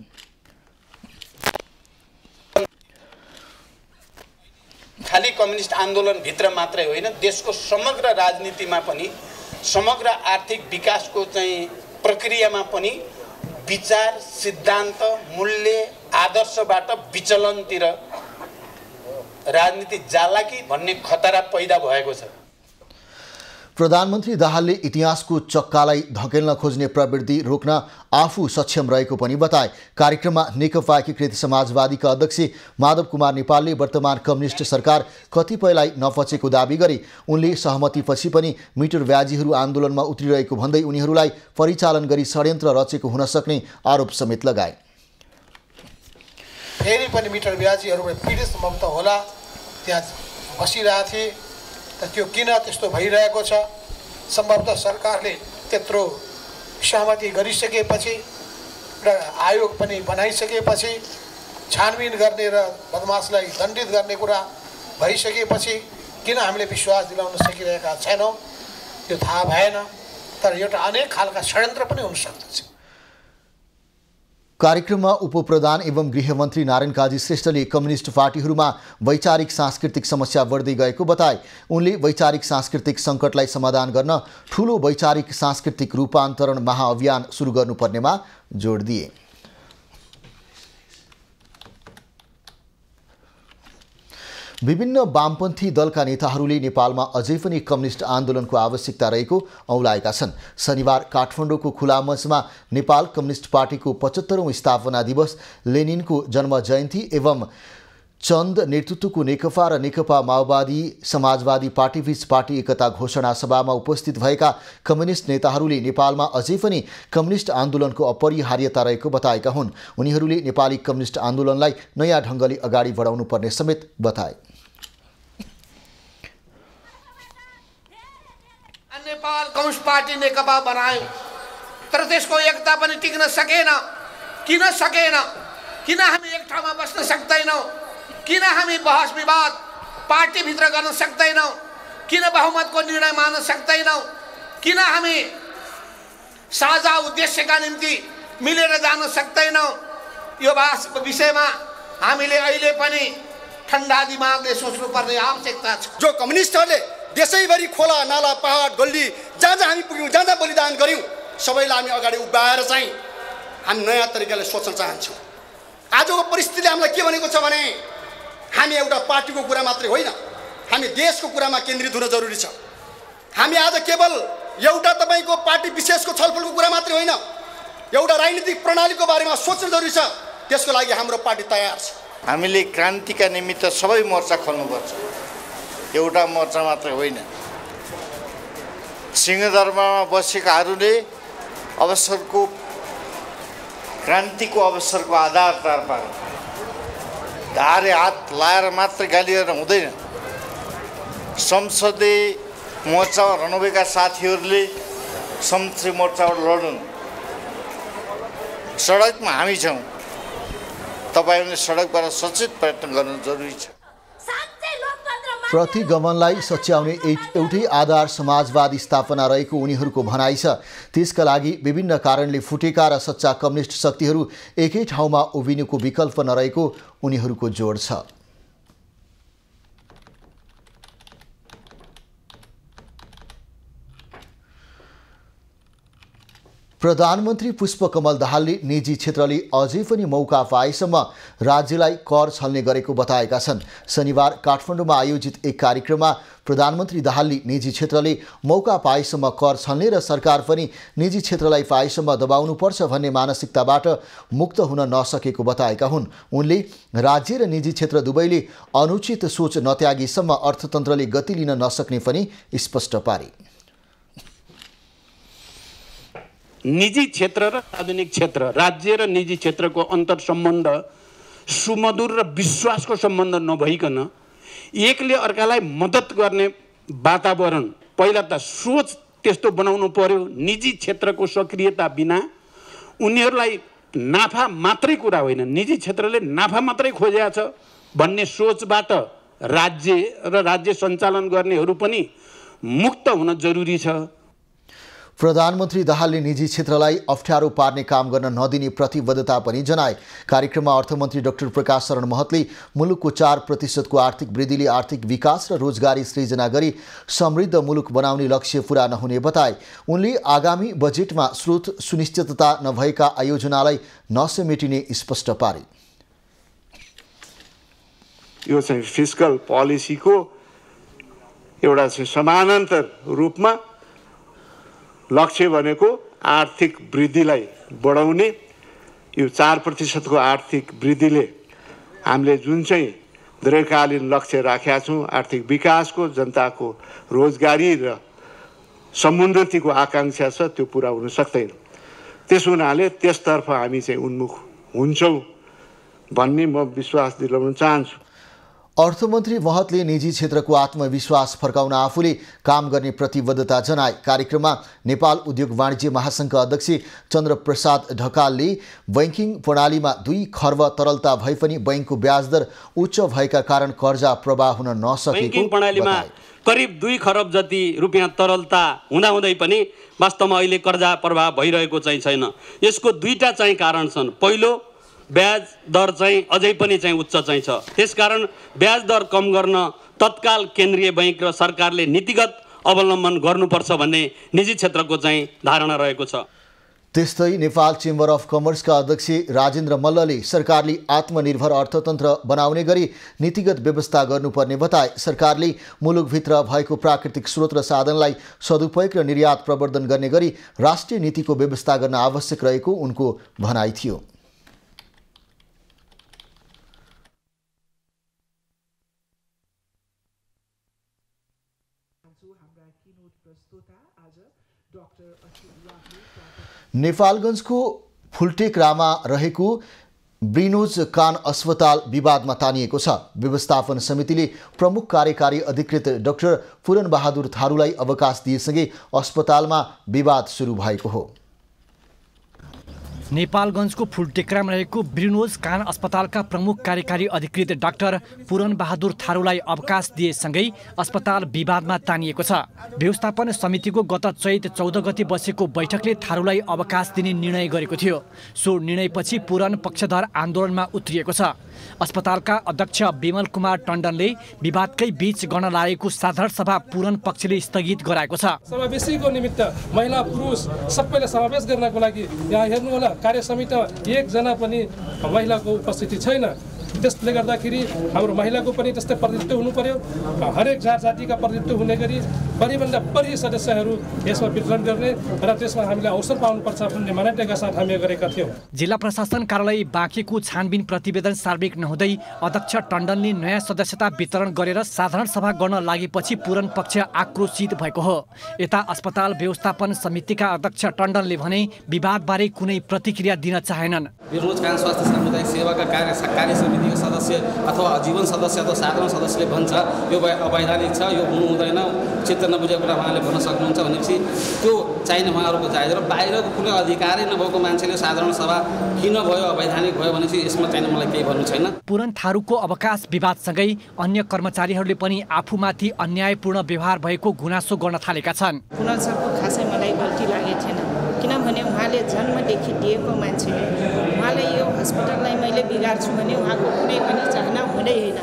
खाली कम्युनिस्ट आन्दोलनभित्र मात्रै होइन, देशको समग्र राजनीतिमा पनि, समग्र आर्थिक विकासको चाहिँ प्रक्रियामा पनि विचार, सिद्धान्त, मूल्य, आदर्शबाट विचलनतिर राजनीति जाला कि भन्ने खतरा पैदा भएको छ। प्रधानमन्त्री दाहालले इतिहासको चक्कालाई धकेल्न खोज्ने प्रवृत्ति रोक्न आफू सक्षम रहेको पनि बताए। कार्यक्रममा नेकपा एकीकृत समाजवादीका अध्यक्ष माधव कुमार नेपालले वर्तमान कम्युनिस्ट सरकार कतिपयलाई नपचेको दाबी गरे। उनले सहमतिपछि पनि मिटर ब्याजीहरू आन्दोलनमा उत्रिरहेको भन्दै उनीहरूलाई परिचालन गरी षड्यन्त्र रचेको हुन सक्ने आरोप समेत लगाए। फेरि पनि मिटर ब्याजीहरूबाट पीडित सम्भवतः होला, त्यहाँ बसिरहेथे, त त्यो किन त्यस्तो भइरहेको छ? सम्भवतः सरकारले त्यत्रो सहमति गरिसकेपछि र आयोग पनि बनाइसकेपछि, छानबिन गर्ने र बदमासलाई दण्डित गर्ने कुरा भइसकेपछि किन हामीले विश्वास दिलाउन सकिरहेका छैनौँ त्यो थाहा भएन। तर एउटा अनेक खालका षड्यन्त्र पनि हुन सक्दछ। कार्यक्रममा उपप्रधान एवं गृहमन्त्री नारायण काजी श्रेष्ठले कम्युनिस्ट पार्टीहरूमा वैचारिक सांस्कृतिक समस्या बढ्दै गएको बताए। उनले वैचारिक सांस्कृतिक सङ्कटलाई समाधान गर्न ठूलो वैचारिक सांस्कृतिक रूपान्तरण महाअभियान सुरु गर्नुपर्नेमा जोड दिए। विभिन्न वामपन्थी दलका नेताहरूले नेपालमा अझै पनि कम्युनिस्ट आन्दोलनको आवश्यकता रहेको औँलाएका छन्। शनिबार काठमाडौँको खुला मञ्चमा नेपाल कम्युनिस्ट पार्टीको 75औं स्थापना दिवस, लेनिनको जन्म जयन्ती एवं चन्द नेतृत्वको नेकपा र नेकपा माओवादी समाजवादी पार्टीबीच पार्टी एकता घोषणा सभामा उपस्थित भएका कम्युनिस्ट नेताहरूले नेपालमा अझै पनि कम्युनिस्ट आन्दोलनको अपरिहार्यता रहेको बताएका हुन्। उनीहरूले नेपाली कम्युनिस्ट आन्दोलनलाई नयाँ ढङ्गले अगाडि बढाउनु पर्ने समेत बताए। नेपाल कम्युनिस्ट पार्टी नेकपा बनायो तर त्यसको एकता पनि टिक्न सकेन। किन सकेन? किन हामी एक ठाउँमा बस्न सक्दैनौँ? किन हामी बहस विवाद पार्टीभित्र गर्न सक्दैनौँ? किन बहुमतको निर्णय मान्न सक्दैनौँ? किन हामी साझा उद्देश्यका निम्ति मिलेर जान सक्दैनौँ? यो विषयमा हामीले अहिले पनि ठन्डा दिमागले सोच्नुपर्ने आवश्यकता छ। जो कम्युनिस्टहरूले देशैभरि खोला नाला पहाड गल्ली जहाँ जहाँ हामी पुग्यौँ, जहाँ जहाँ बलिदान गऱ्यौँ, सबैलाई हामी अगाडि उभ्याएर चाहिँ हामी नयाँ तरिकाले सोच्न चाहन्छौँ। आजको परिस्थितिले हामीलाई के भनेको छ भने हामी एउटा पार्टीको कुरा मात्रै होइन, हामी देशको कुरामा केन्द्रित हुन जरुरी छ। हामी आज केवल एउटा तपाईँको पार्टी विशेषको छलफलको कुरा मात्रै होइन, एउटा राजनीतिक प्रणालीको बारेमा सोच्न जरुरी छ। त्यसको लागि हाम्रो पार्टी तयार छ। हामीले क्रान्तिका निमित्त सबै मोर्चा खोल्नुपर्छ, एउटा मोर्चा मात्रै होइन। सिंहदरबारमा बसेकाहरूले अवसरको क्रान्तिको अवसरको आधार पार धारे हात लाएर मात्र गाली गरेर हुँदैन। संसदीय मोर्चामा रहनुभएका साथीहरूले संसदीय मोर्चाबाट लड्नु। सडकमा हामी छौँ, तपाईँहरूले सडकबाट सचेत प्रयत्न गर्नु जरुरी छ। प्रतिगमनलाई सच्याउने एउटै आधार समाजवादी स्थापना रहेको उनीहरूको भनाइ छ। त्यसका लागि विभिन्न कारणले फुटेका र सच्चा कम्युनिस्ट शक्तिहरू एकै ठाउँमा उभिनुको विकल्प नरहेको उनीहरूको जोड छ। प्रधानमन्त्री पुष्पकमल दाहालले निजी क्षेत्रले अझै पनि मौका पाएसम्म राज्यलाई कर छल्ने गरेको बताएका छन्। शनिबार काठमाडौँमा आयोजित एक कार्यक्रममा प्रधानमन्त्री दाहालले निजी क्षेत्रले मौका पाएसम्म कर छल्ने र सरकार पनि निजी क्षेत्रलाई पाएसम्म दबाउनुपर्छ भन्ने मानसिकताबाट मुक्त हुन नसकेको बताएका हुन्। उनले राज्य र निजी क्षेत्र दुवैले अनुचित सोच नत्यागीसम्म अर्थतन्त्रले गति लिन नसक्ने पनि स्पष्ट पारे। निजी क्षेत्र र सार्वजनिक क्षेत्र, राज्य र निजी क्षेत्रको अन्तर सम्बन्ध सुमधुर र विश्वासको सम्बन्ध नभइकन एकले अर्कालाई मद्दत गर्ने वातावरण पहिला त सोच त्यस्तो बनाउनु पर्यो। निजी क्षेत्रको सक्रियता बिना उनीहरूलाई नाफा मात्रै कुरा होइन, निजी क्षेत्रले नाफा मात्रै खोजेको छ भन्ने सोचबाट राज्य र राज्य सञ्चालन गर्नेहरू पनि मुक्त हुन जरुरी छ। प्रधानमन्त्री दाहालले निजी क्षेत्रलाई अप्ठ्यारो पार्ने काम गर्न नदिने प्रतिबद्धता पनि जनाए। कार्यक्रममा अर्थमन्त्री डाक्टर प्रकाश शरण महतले मुलुकको 4% आर्थिक वृद्धिले आर्थिक विकास र रोजगारी सृजना गरी समृद्ध मुलुक बनाउने लक्ष्य पूरा नहुने बताए। उनले आगामी बजेटमा स्रोत सुनिश्चितता नभएका आयोजनालाई नसमेटिने स्पष्ट पारे। यो चाहिँ फिस्कल पोलिसीको एउटा समानान्तर रूपमा लक्ष्य भनेको आर्थिक वृद्धिलाई बढाउने। यो 4% को आर्थिक वृद्धिले हामीले जुन चाहिँ दीर्घकालीन लक्ष्य राखेका छौँ, आर्थिक विकासको, जनताको रोजगारी र समुन्नतिको आकाङ्क्षा छ, त्यो पुरा हुन सक्दैन। त्यस हुनाले त्यसतर्फ हामी चाहिँ उन्मुख हुन्छौँ भन्ने म विश्वास दिलाउन चाहन्छु। अर्थमन्त्री महतले निजी क्षेत्रको आत्मविश्वास फर्काउन आफूले काम गर्ने प्रतिबद्धता जनाए। कार्यक्रममा नेपाल उद्योग वाणिज्य महासङ्घका अध्यक्ष चन्द्रप्रसाद ढकालले बैंकिङ प्रणालीमा 2 खर्ब तरलता भए पनि बैंकको ब्याज दर उच्च भएका कारण कर्जा प्रवाह हुन नसकेको बैंकिङ प्रणालीमा करिब 2 खरब जति रुपियाँ तरलता हुँदाहुँदै पनि वास्तवमा अहिले कर्जा प्रवाह भइरहेको चाहिँ छैन। यसको 2टा चाहिँ कारण छन्। पहिलो, ब्याज दर चाहिँ अझै पनि चाहिँ उच्च चाहिँ छ। त्यसकारण ब्याज दर कम गर्न तत्काल केन्द्रीय बैंक र सरकारले नीतिगत अवलम्बन गर्नुपर्छ भन्ने निजी क्षेत्रको चाहिँ धारणा रहेको छ। त्यस्तै नेपाल चेम्बर अफ कमर्सका अध्यक्ष राजेन्द्र मल्लले सरकारले आत्मनिर्भर अर्थतन्त्र बनाउने गरी नीतिगत व्यवस्था गर्नुपर्ने बताए। सरकारले मुलुकभित्र भएको प्राकृतिक स्रोत र साधनलाई सदुपयोग र निर्यात प्रवर्धन गर्ने गरी राष्ट्रिय नीतिको व्यवस्था गर्न आवश्यक रहेको उनको भनाइ थियो। नेपालगञ्जको फुलटेकरामा रहेको ब्रिनोज कान अस्पताल विवादमा तानिएको छ। व्यवस्थापन समितिले प्रमुख कार्यकारी अधिकृत डाक्टर पूरण बहादुर थारूलाई अवकाश दिएसँगै अस्पतालमा विवाद सुरु भएको हो। नेपालगञ्जको फुलटेकरामा रहेको ब्रिनोज कान अस्पतालका प्रमुख कार्यकारी अधिकृत डाक्टर पूरण बहादुर थारूलाई अवकाश दिएसँगै अस्पताल विवादमा तानिएको छ। व्यवस्थापन समितिको गत चैत 14 गते बसेको बैठकले थारूलाई अवकाश दिने निर्णय गरेको थियो। सो निर्णयपछि पूरण पक्षधर आन्दोलनमा उत्रिएको छ। अस्पतालका अध्यक्ष विमल कुमार टण्डनले विवादकै बीच गर्न लागेको साधारण सभा पूरण पक्षले स्थगित गराएको छ। समावेशीको निमित्त महिला पुरुष सबैलाई समावेश गर्नको लागि यहाँ हेर्नु होला कार्य समितिमा एकजना पनि महिलाको उपस्थिति छैन। त्यसले गर्दाखेरि हाम्रो महिलाको पनि त्यस्तै प्रतिनिधित्व हुनु पर्यो। हरेक जात जातिका प्रतिनिधित्व हुने गरी बढीभन्दा बढी सदस्यहरू यसमा वितरण गर्ने र त्यसमा हामीले अवसर पाउनुपर्छ भन्ने मान्यताका साथ हामी गरेका थियौँ। जिल्ला प्रशासन कार्यालय बाँकेको छानबिन प्रतिवेदन सार्वजनिक नहुँदै अध्यक्ष टण्डनले नयाँ सदस्यता वितरण गरेर साधारण सभा गर्न लागेपछि पूरण पक्ष आक्रोशित भएको हो। यता अस्पताल व्यवस्थापन समितिका अध्यक्ष टण्डनले भने विवादबारे कुनै प्रतिक्रिया दिन चाहेनन्। ब्रिनोज कान स्वास्थ्य सामुदायिक सेवाका कार्य समितिका सदस्य अथवा आजीवन सदस्य अथवा साधारण सदस्यले भन्छ यो अवैधानिक छ, यो हुनु हुँदैन, चित्त नबुझेको कुरा उहाँले भन्न सक्नुहुन्छ भनेपछि त्यो चाहिने उहाँहरूको जायज र बाहिरको कुनै अधिकारै नभएको मान्छेले साधारण सभा किन भयो, अवैधानिक भयो भनेपछि यसमा चाहिँ मलाई केही भन्नु छैन। पूरण थारूको अवकाश विवादसँगै अन्य कर्मचारीहरूले पनि आफूमाथि अन्यायपूर्ण व्यवहार भएको गुनासो गर्न थालेका छन्। पूरण सरको खासै मलाई गल्ती लागेको थिएन, किनभने उहाँले जन्मदेखि दिएको मान्छेले उहाँलाई यो अस्पताललाई मैले बिगार्छु भने उहाँको कुनै पनि चाहना हुँदै होइन।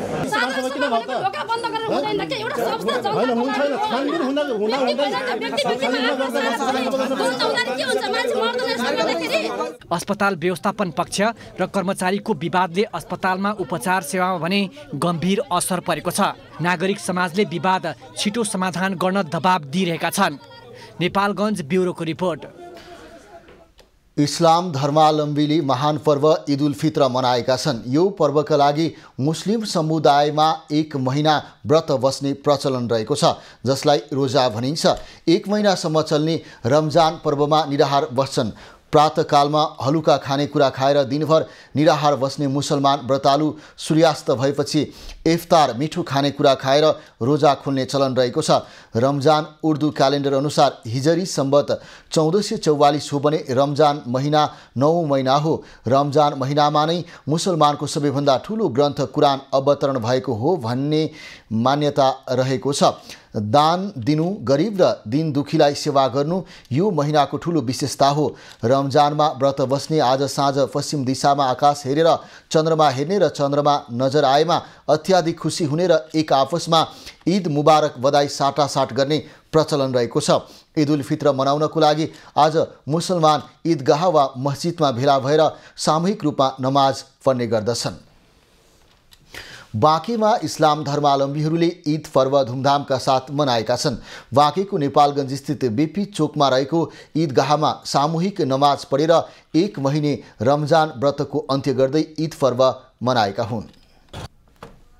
अस्पताल व्यवस्थापन पक्ष र कर्मचारीको विवादले अस्पतालमा उपचार सेवामा भने गम्भीर असर परेको छ। नागरिक समाजले विवाद छिटो समाधान गर्न दबाब दिइरहेका छन्। नेपालगञ्ज ब्युरोको रिपोर्ट। इस्लाम धर्मावलम्बीले महान पर्व ईद उल फित्र मनाएका छन्। यो पर्वका लागि मुस्लिम समुदायमा 1 महिना व्रत बस्ने प्रचलन रहेको छ, जसलाई रोजा भनिन्छ। 1 महिनासम्म चल्ने रमजान पर्वमा निराहार बस्छन्। प्रातःकालमा हलुका खानेकुरा खाएर दिनभर निराहार बस्ने मुसलमान व्रतालु सूर्यास्त भएपछि इफ्तार मिठो खानेकुरा खाएर रोजा खोल्ने चलन रहेको छ। रमजान उर्दू क्यालेन्डर अनुसार हिजरी सम्बत 1444 हो भने रमजान महिना 9औं महिना हो। रमजान महिनामा नै मुसलमानको सबैभन्दा ठुलो ग्रन्थ कुरान अवतरण भएको हो भन्ने मान्यता रहेको छ। दान दिनु, गरिब र दिन दुखीलाई सेवा गर्नु यो महिनाको ठुलो विशेषता हो। रमजानमा व्रत बस्ने आज साँझ पश्चिम दिशामा आकाश हेरेर चन्द्रमा हेर्ने र चन्द्रमा नजर आएमा अत्याधिक खुसी हुने र एक आपसमा ईद मुबारक बधाई साटासाट गर्ने प्रचलन रहेको छ। ईद उल फित्र मनाउनको लागि आज मुसलमान ईदगाह वा मस्जिदमा भेला भएर सामूहिक रूपमा नमाज पढ्ने गर्दछन्। बाँकेमा इस्लाम धर्मावलम्बीहरूले ईद पर्व धुमधामका साथ मनाएका छन्। बाँकेको नेपालगञ्ज स्थित बीपी चोकमा रहेको ईदगाहमा सामूहिक नमाज पढेर 1 महिने रमजान व्रतको अन्त्य गर्दै ईद पर्व मनाएका हुन्।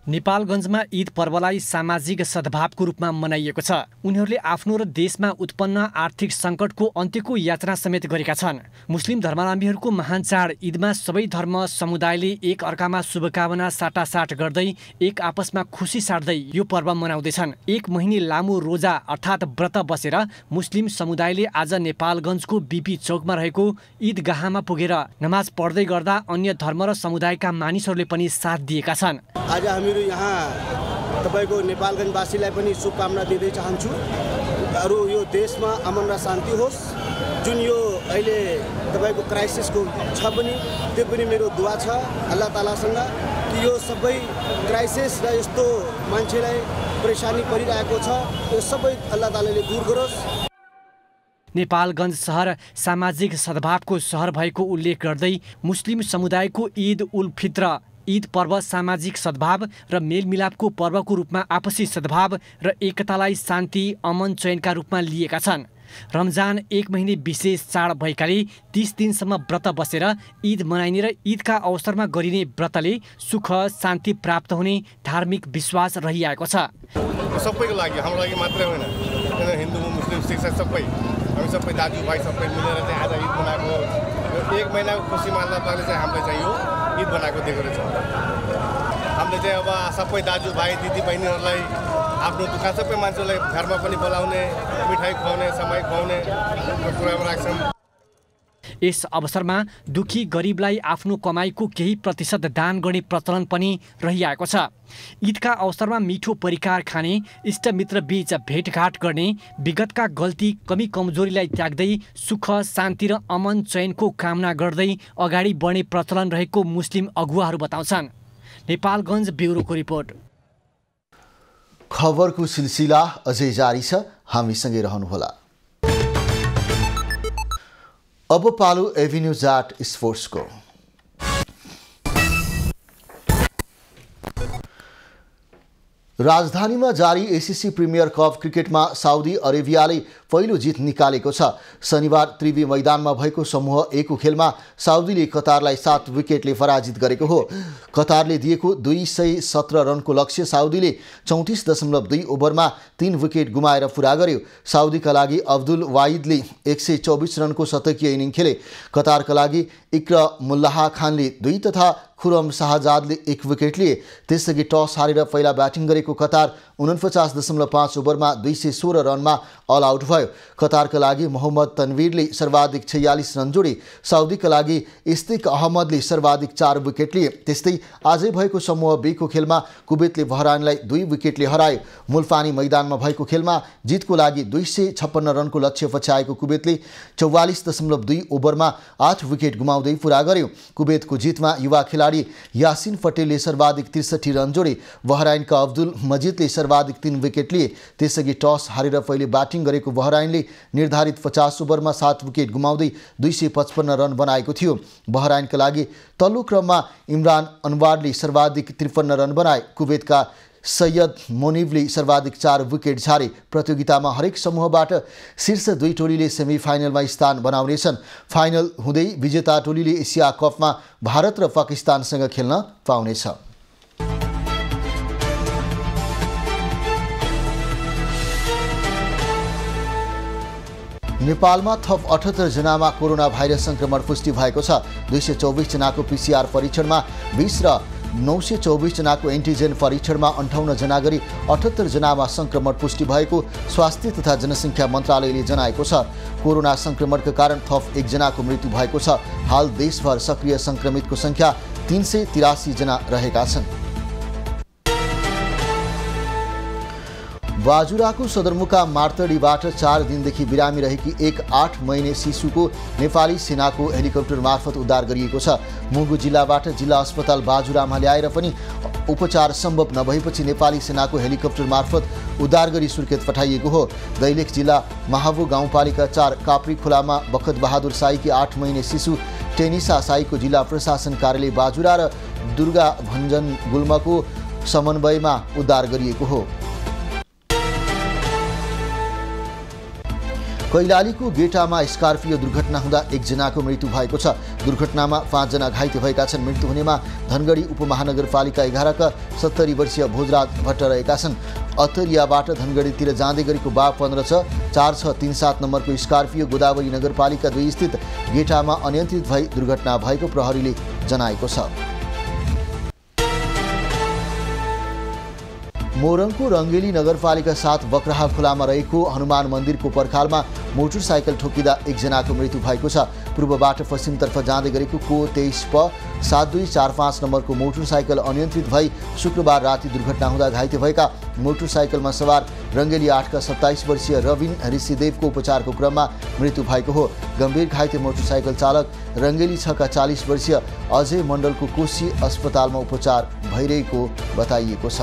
नेपालगञ्जमा ईद पर्वलाई सामाजिक सद्भावको रूपमा मनाइएको छ। उनीहरूले आफ्नो र देशमा उत्पन्न आर्थिक सङ्कटको अन्त्यको याचना समेत गरेका छन्। मुस्लिम धर्मावलम्बीहरूको महान चाड ईदमा सबै धर्म समुदायले एक अर्कामा शुभकामना साटासाट गर्दै एक आपसमा खुसी साट्दै यो पर्व मनाउँदैछन्। 1 महिने लामो रोजा अर्थात् व्रत बसेर मुस्लिम समुदायले आज नेपालगञ्जको बीपी चौकमा रहेको ईदगाहमा पुगेर नमाज पढ्दै गर्दा अन्य धर्म र समुदायका मानिसहरूले पनि साथ दिएका छन्। आज हामीहरू यहाँ तपाईको नेपालगञ्जवासीलाई पनि शुभकामना दिँदै चाहन्छु। अरू यो देशमा अमन र शान्ति होस्। जुन यो अहिले तपाईको क्राइसिसको छ पनि त्यो पनि मेरो दुआ छ अल्लाह तालासँग कि यो सबै क्राइसिस र यस्तो मान्छेलाई परेशानी परिरहेको छ यो सबै अल्लाह तालाले दूर गरोस्। नेपालगञ्ज शहर सामाजिक सद्भावको शहर भएको उल्लेख गर्दै मुस्लिम समुदायको ईद उल फित्र ईद पर्व सामाजिक सद्भाव र मेलमिलापको पर्वको रूपमा आपसी सद्भाव र एकतालाई शान्ति अमन चयनका रूपमा लिएका छन्। रमजान 1 महिने विशेष चाड भएकाले 30 दिनसम्म व्रत बसेर ईद मनाइने र ईदका अवसरमा गरिने व्रतले सुख शान्ति प्राप्त हुने धार्मिक विश्वास रहिआएको छ। सबैको लागि हाम्रो लागि मात्रै होइन शिक्षक सबै हामी सबै दाजुभाइ सबै मिलेर चाहिँ आज ईद बनाएको यो 1 महिनाको खुसी मान्नताले चाहिँ हामीले चाहिँ यो ईद बनाएको दिएको रहेछ। हामीले चाहिँ अब सबै दाजुभाइ दिदीबहिनीहरूलाई आफ्नो दुकान सबै मान्छेलाई घरमा पनि बोलाउने मिठाई खुवाउने समय खुवाउने कुरामा राख्छौँ। यस अवसरमा दुखी गरिबलाई आफ्नो कमाईको केही प्रतिशत दान गर्ने प्रचलन पनि रहिआएको छ। ईदका अवसरमा मिठो परिकार खाने, इष्टमित्र बीच भेटघाट गर्ने, विगतका गल्ती कमी कमजोरीलाई त्याग्दै सुख शान्ति र अमन चयनको कामना गर्दै अगाडि बढ्ने प्रचलन रहेको मुस्लिम अगुवाहरू बताउँछन्। नेपालगञ्ज ब्युरोको रिपोर्ट। खबरको सिलसिला अझै जारी छ, हामीसँगै रहनुहोला। अब पालो एभिन्यू जाट स्पोर्ट्सको। राजधानीमा जारी एसिसी प्रिमियर कप क्रिकेटमा साउदी अरेबियाले पहिलो जित निकालेको छ। शनिबार त्रिवी मैदानमा भएको समूह ए को खेलमा साउदीले कतारलाई 7 विकेटले पराजित गरेको हो। कतारले दिएको 217 रनको लक्ष्य साउदीले 34.2 ओभरमा 3 विकेट गुमाएर पुरा गर्यो। साउदीका लागि अब्दुल वाहिदले 124 रनको शतकीय इनिङ खेले। कतारका लागि इक्र मुल्लाह खानले 2 तथा खुरम शाहजादले 1 विकेट लिए। त्यसअघि टस हारेर पहिला ब्याटिङ गरेको कतार 49.5 ओभरमा 216 रनमा अल आउट भयो। कतारका लागि मोहम्मद तनवीरले सर्वाधिक 46 रन जोडे। साउदीका लागि इस्तिक अहमदले सर्वाधिक 4 विकेट लिए। त्यस्तै आजै भएको समूह बी को खेलमा कुवेतले बहराइनलाई 2 विकेटले हरायो। मुल्फानी मैदानमा भएको खेलमा जितको लागि 256 रनको लक्ष्य पछ्याएको कुवेतले 44.2 ओभरमा 8 विकेट गुमाउँदै पुरा गर्यो। कुवेतको जितमा युवा खेलाडी यासिन पटेलले सर्वाधिक 63 रन जोडे। बहराइनका अब्दुल मजिदले सर्वाधिक 3 विकेट लिए। त्यसअघि टस हारेर पहिले ब्याटिङ गरेको बहराइनले निर्धारित 50 ओभरमा 7 विकेट गुमाउँदै 255 रन बनाएको थियो। बहराइनका लागि तल्लो क्रममा इमरान अनवारले सर्वाधिक 53 रन बनाए। कुवेतका सैयद मोनिबले सर्वाधिक 4 विकेट झारे। प्रतियोगितामा हरेक समूहबाट शीर्ष 2 टोलीले सेमिफाइनलमा स्थान बनाउनेछन्। फाइनल हुँदै विजेता टोलीले एसिया कपमा भारत र पाकिस्तानसँग खेल्न पाउनेछ। नेपालमा थप 78 जनामा कोरोना भाइरस संक्रमण पुष्टि भएको छ। 224 जनाको पीसीआर परीक्षणमा 20 र 924 जनाको एन्टिजेन परीक्षणमा 58 जना गरी 78 जनामा संक्रमण पुष्टि भएको स्वास्थ्य तथा जनसङ्ख्या मन्त्रालयले जनाएको छ। कोरोना संक्रमणका कारण थप 1 जनाको मृत्यु भएको छ। हाल देशभर सक्रिय संक्रमितको संख्या 383 जना रहेका छन्। बाजुराको सदरमुकाम मार्तडीबाट 4 दिनदेखि बिरामी रहेकी एक 8 महिने शिशुको नेपाली सेनाको हेलिकप्टर मार्फत उद्धार गरिएको छ। मुगु जिल्लाबाट जिल्ला अस्पताल बाजुरामा ल्याएर पनि उपचार सम्भव नभएपछि नेपाली सेनाको हेलिकप्टर मार्फत उद्धार गरी सुर्खेत पठाइएको हो। दैलेख जिल्ला महाबु गाउँपालिका 4 काप्री खोलामा बखत बहादुर साईकी 8 महिने शिशु टेनिसा साईको जिल्ला प्रशासन कार्यालय बाजुरा र दुर्गा भञ्जन गुल्मको समन्वयमा उद्धार गरिएको हो। कैलालीको गेटामा स्कर्पियो दुर्घटना हुँदा 1 जनाको मृत्यु भएको छ। दुर्घटनामा 5 जना घाइते भएका छन्। मृत्यु हुनेमा धनगढी उपमहानगरपालिका 11 का 70 वर्षीय भोजराज भट्ट रहेका छन्। अतरियाबाट धनगढीतिर जाँदै गरेको बा 15/4637 नम्बरको स्कर्पियो गोदावरी नगरपालिका 2 स्थित गेटामा अनियन्त्रित भई दुर्घटना भएको प्रहरीले जनाएको छ। मोरङको रङ्गेली नगरपालिका 7 बक्राहा खोलामा रहेको हनुमान मन्दिरको पर्खालमा मोटरसाइकल ठोकिँदा 1 जनाको मृत्यु भएको छ। पूर्वबाट पश्चिमतर्फ जाँदै गरेको को 23/7245 नम्बरको मोटरसाइकल अनियन्त्रित भई शुक्रबार राति दुर्घटना हुँदा घाइते भएका मोटरसाइकलमा सवार रङ्गेली 8 का 27 वर्षीय रविन ऋषिदेवको उपचारको क्रममा मृत्यु भएको हो। गम्भीर घाइते मोटरसाइकल चालक रङ्गेली 6 का 40 वर्षीय अजय मण्डलको कोशी अस्पतालमा उपचार भइरहेको बताइएको छ।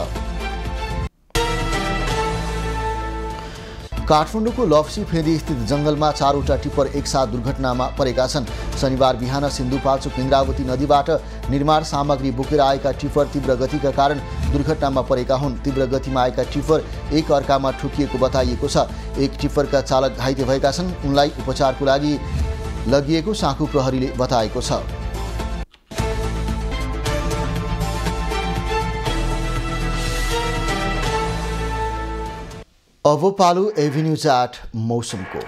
काठमाडौँको लप्सी फेदी स्थित जङ्गलमा 4वटा टिप्पर एकसाथ दुर्घटनामा परेका छन्। शनिबार बिहान सिन्धुपाल्चोक इन्द्रावती नदीबाट निर्माण सामग्री बोकेर आएका टिप्पर तीव्र गतिका कारण दुर्घटनामा परेका हुन्। तीव्र गतिमा आएका टिप्पर एक अर्कामा ठोकिएको बताइएको छ। एक टिप्परका चालक घाइते भएका छन्। उनलाई उपचारको लागि लगिएको साँखु प्रहरीले बताएको छ। अब पालो एभिन्यूज आट मौसमको।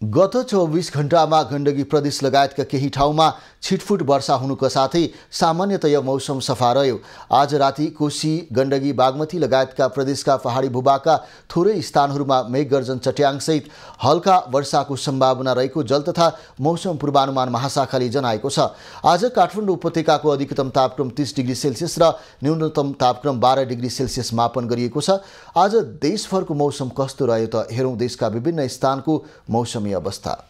गत 24 घण्टामा गण्डकी प्रदेश लगायतका केही ठाउँमा छिटफुट वर्षा हुनुका साथै सामान्यतया मौसम सफा रह्यो। आज राति कोशी, गण्डकी, बागमती लगायतका प्रदेशका पहाडी भूभागका थोरै स्थानहरूमा मेघगर्जन चट्याङसहित हल्का वर्षाको सम्भावना रहेको जल तथा मौसम पूर्वानुमान महाशाखाले जनाएको छ। आज काठमाडौँ उपत्यकाको अधिकतम तापक्रम 30 डिग्री सेल्सियस र न्यूनतम तापक्रम 12 डिग्री सेल्सियस मापन गरिएको छ। आज देशभरको मौसम कस्तो रह्यो त हेरौँ देशका विभिन्न स्थानको मौसमी अवस्था।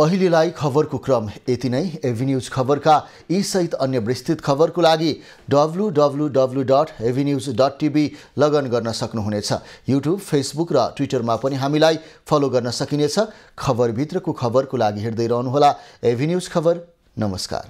अहिलेलाई खबरको क्रम यति नै। एभिन्यूज खबरका यी सहित अन्य विस्तृत खबरको लागि www.avnews.tv लगइन गर्न सक्नुहुनेछ। युट्युब, फेसबुक र ट्विटरमा पनि हामीलाई फलो गर्न सकिनेछ। खबरभित्रको खबरको लागि हेर्दै रहनुहोला एभिन्यूज खबर। नमस्कार।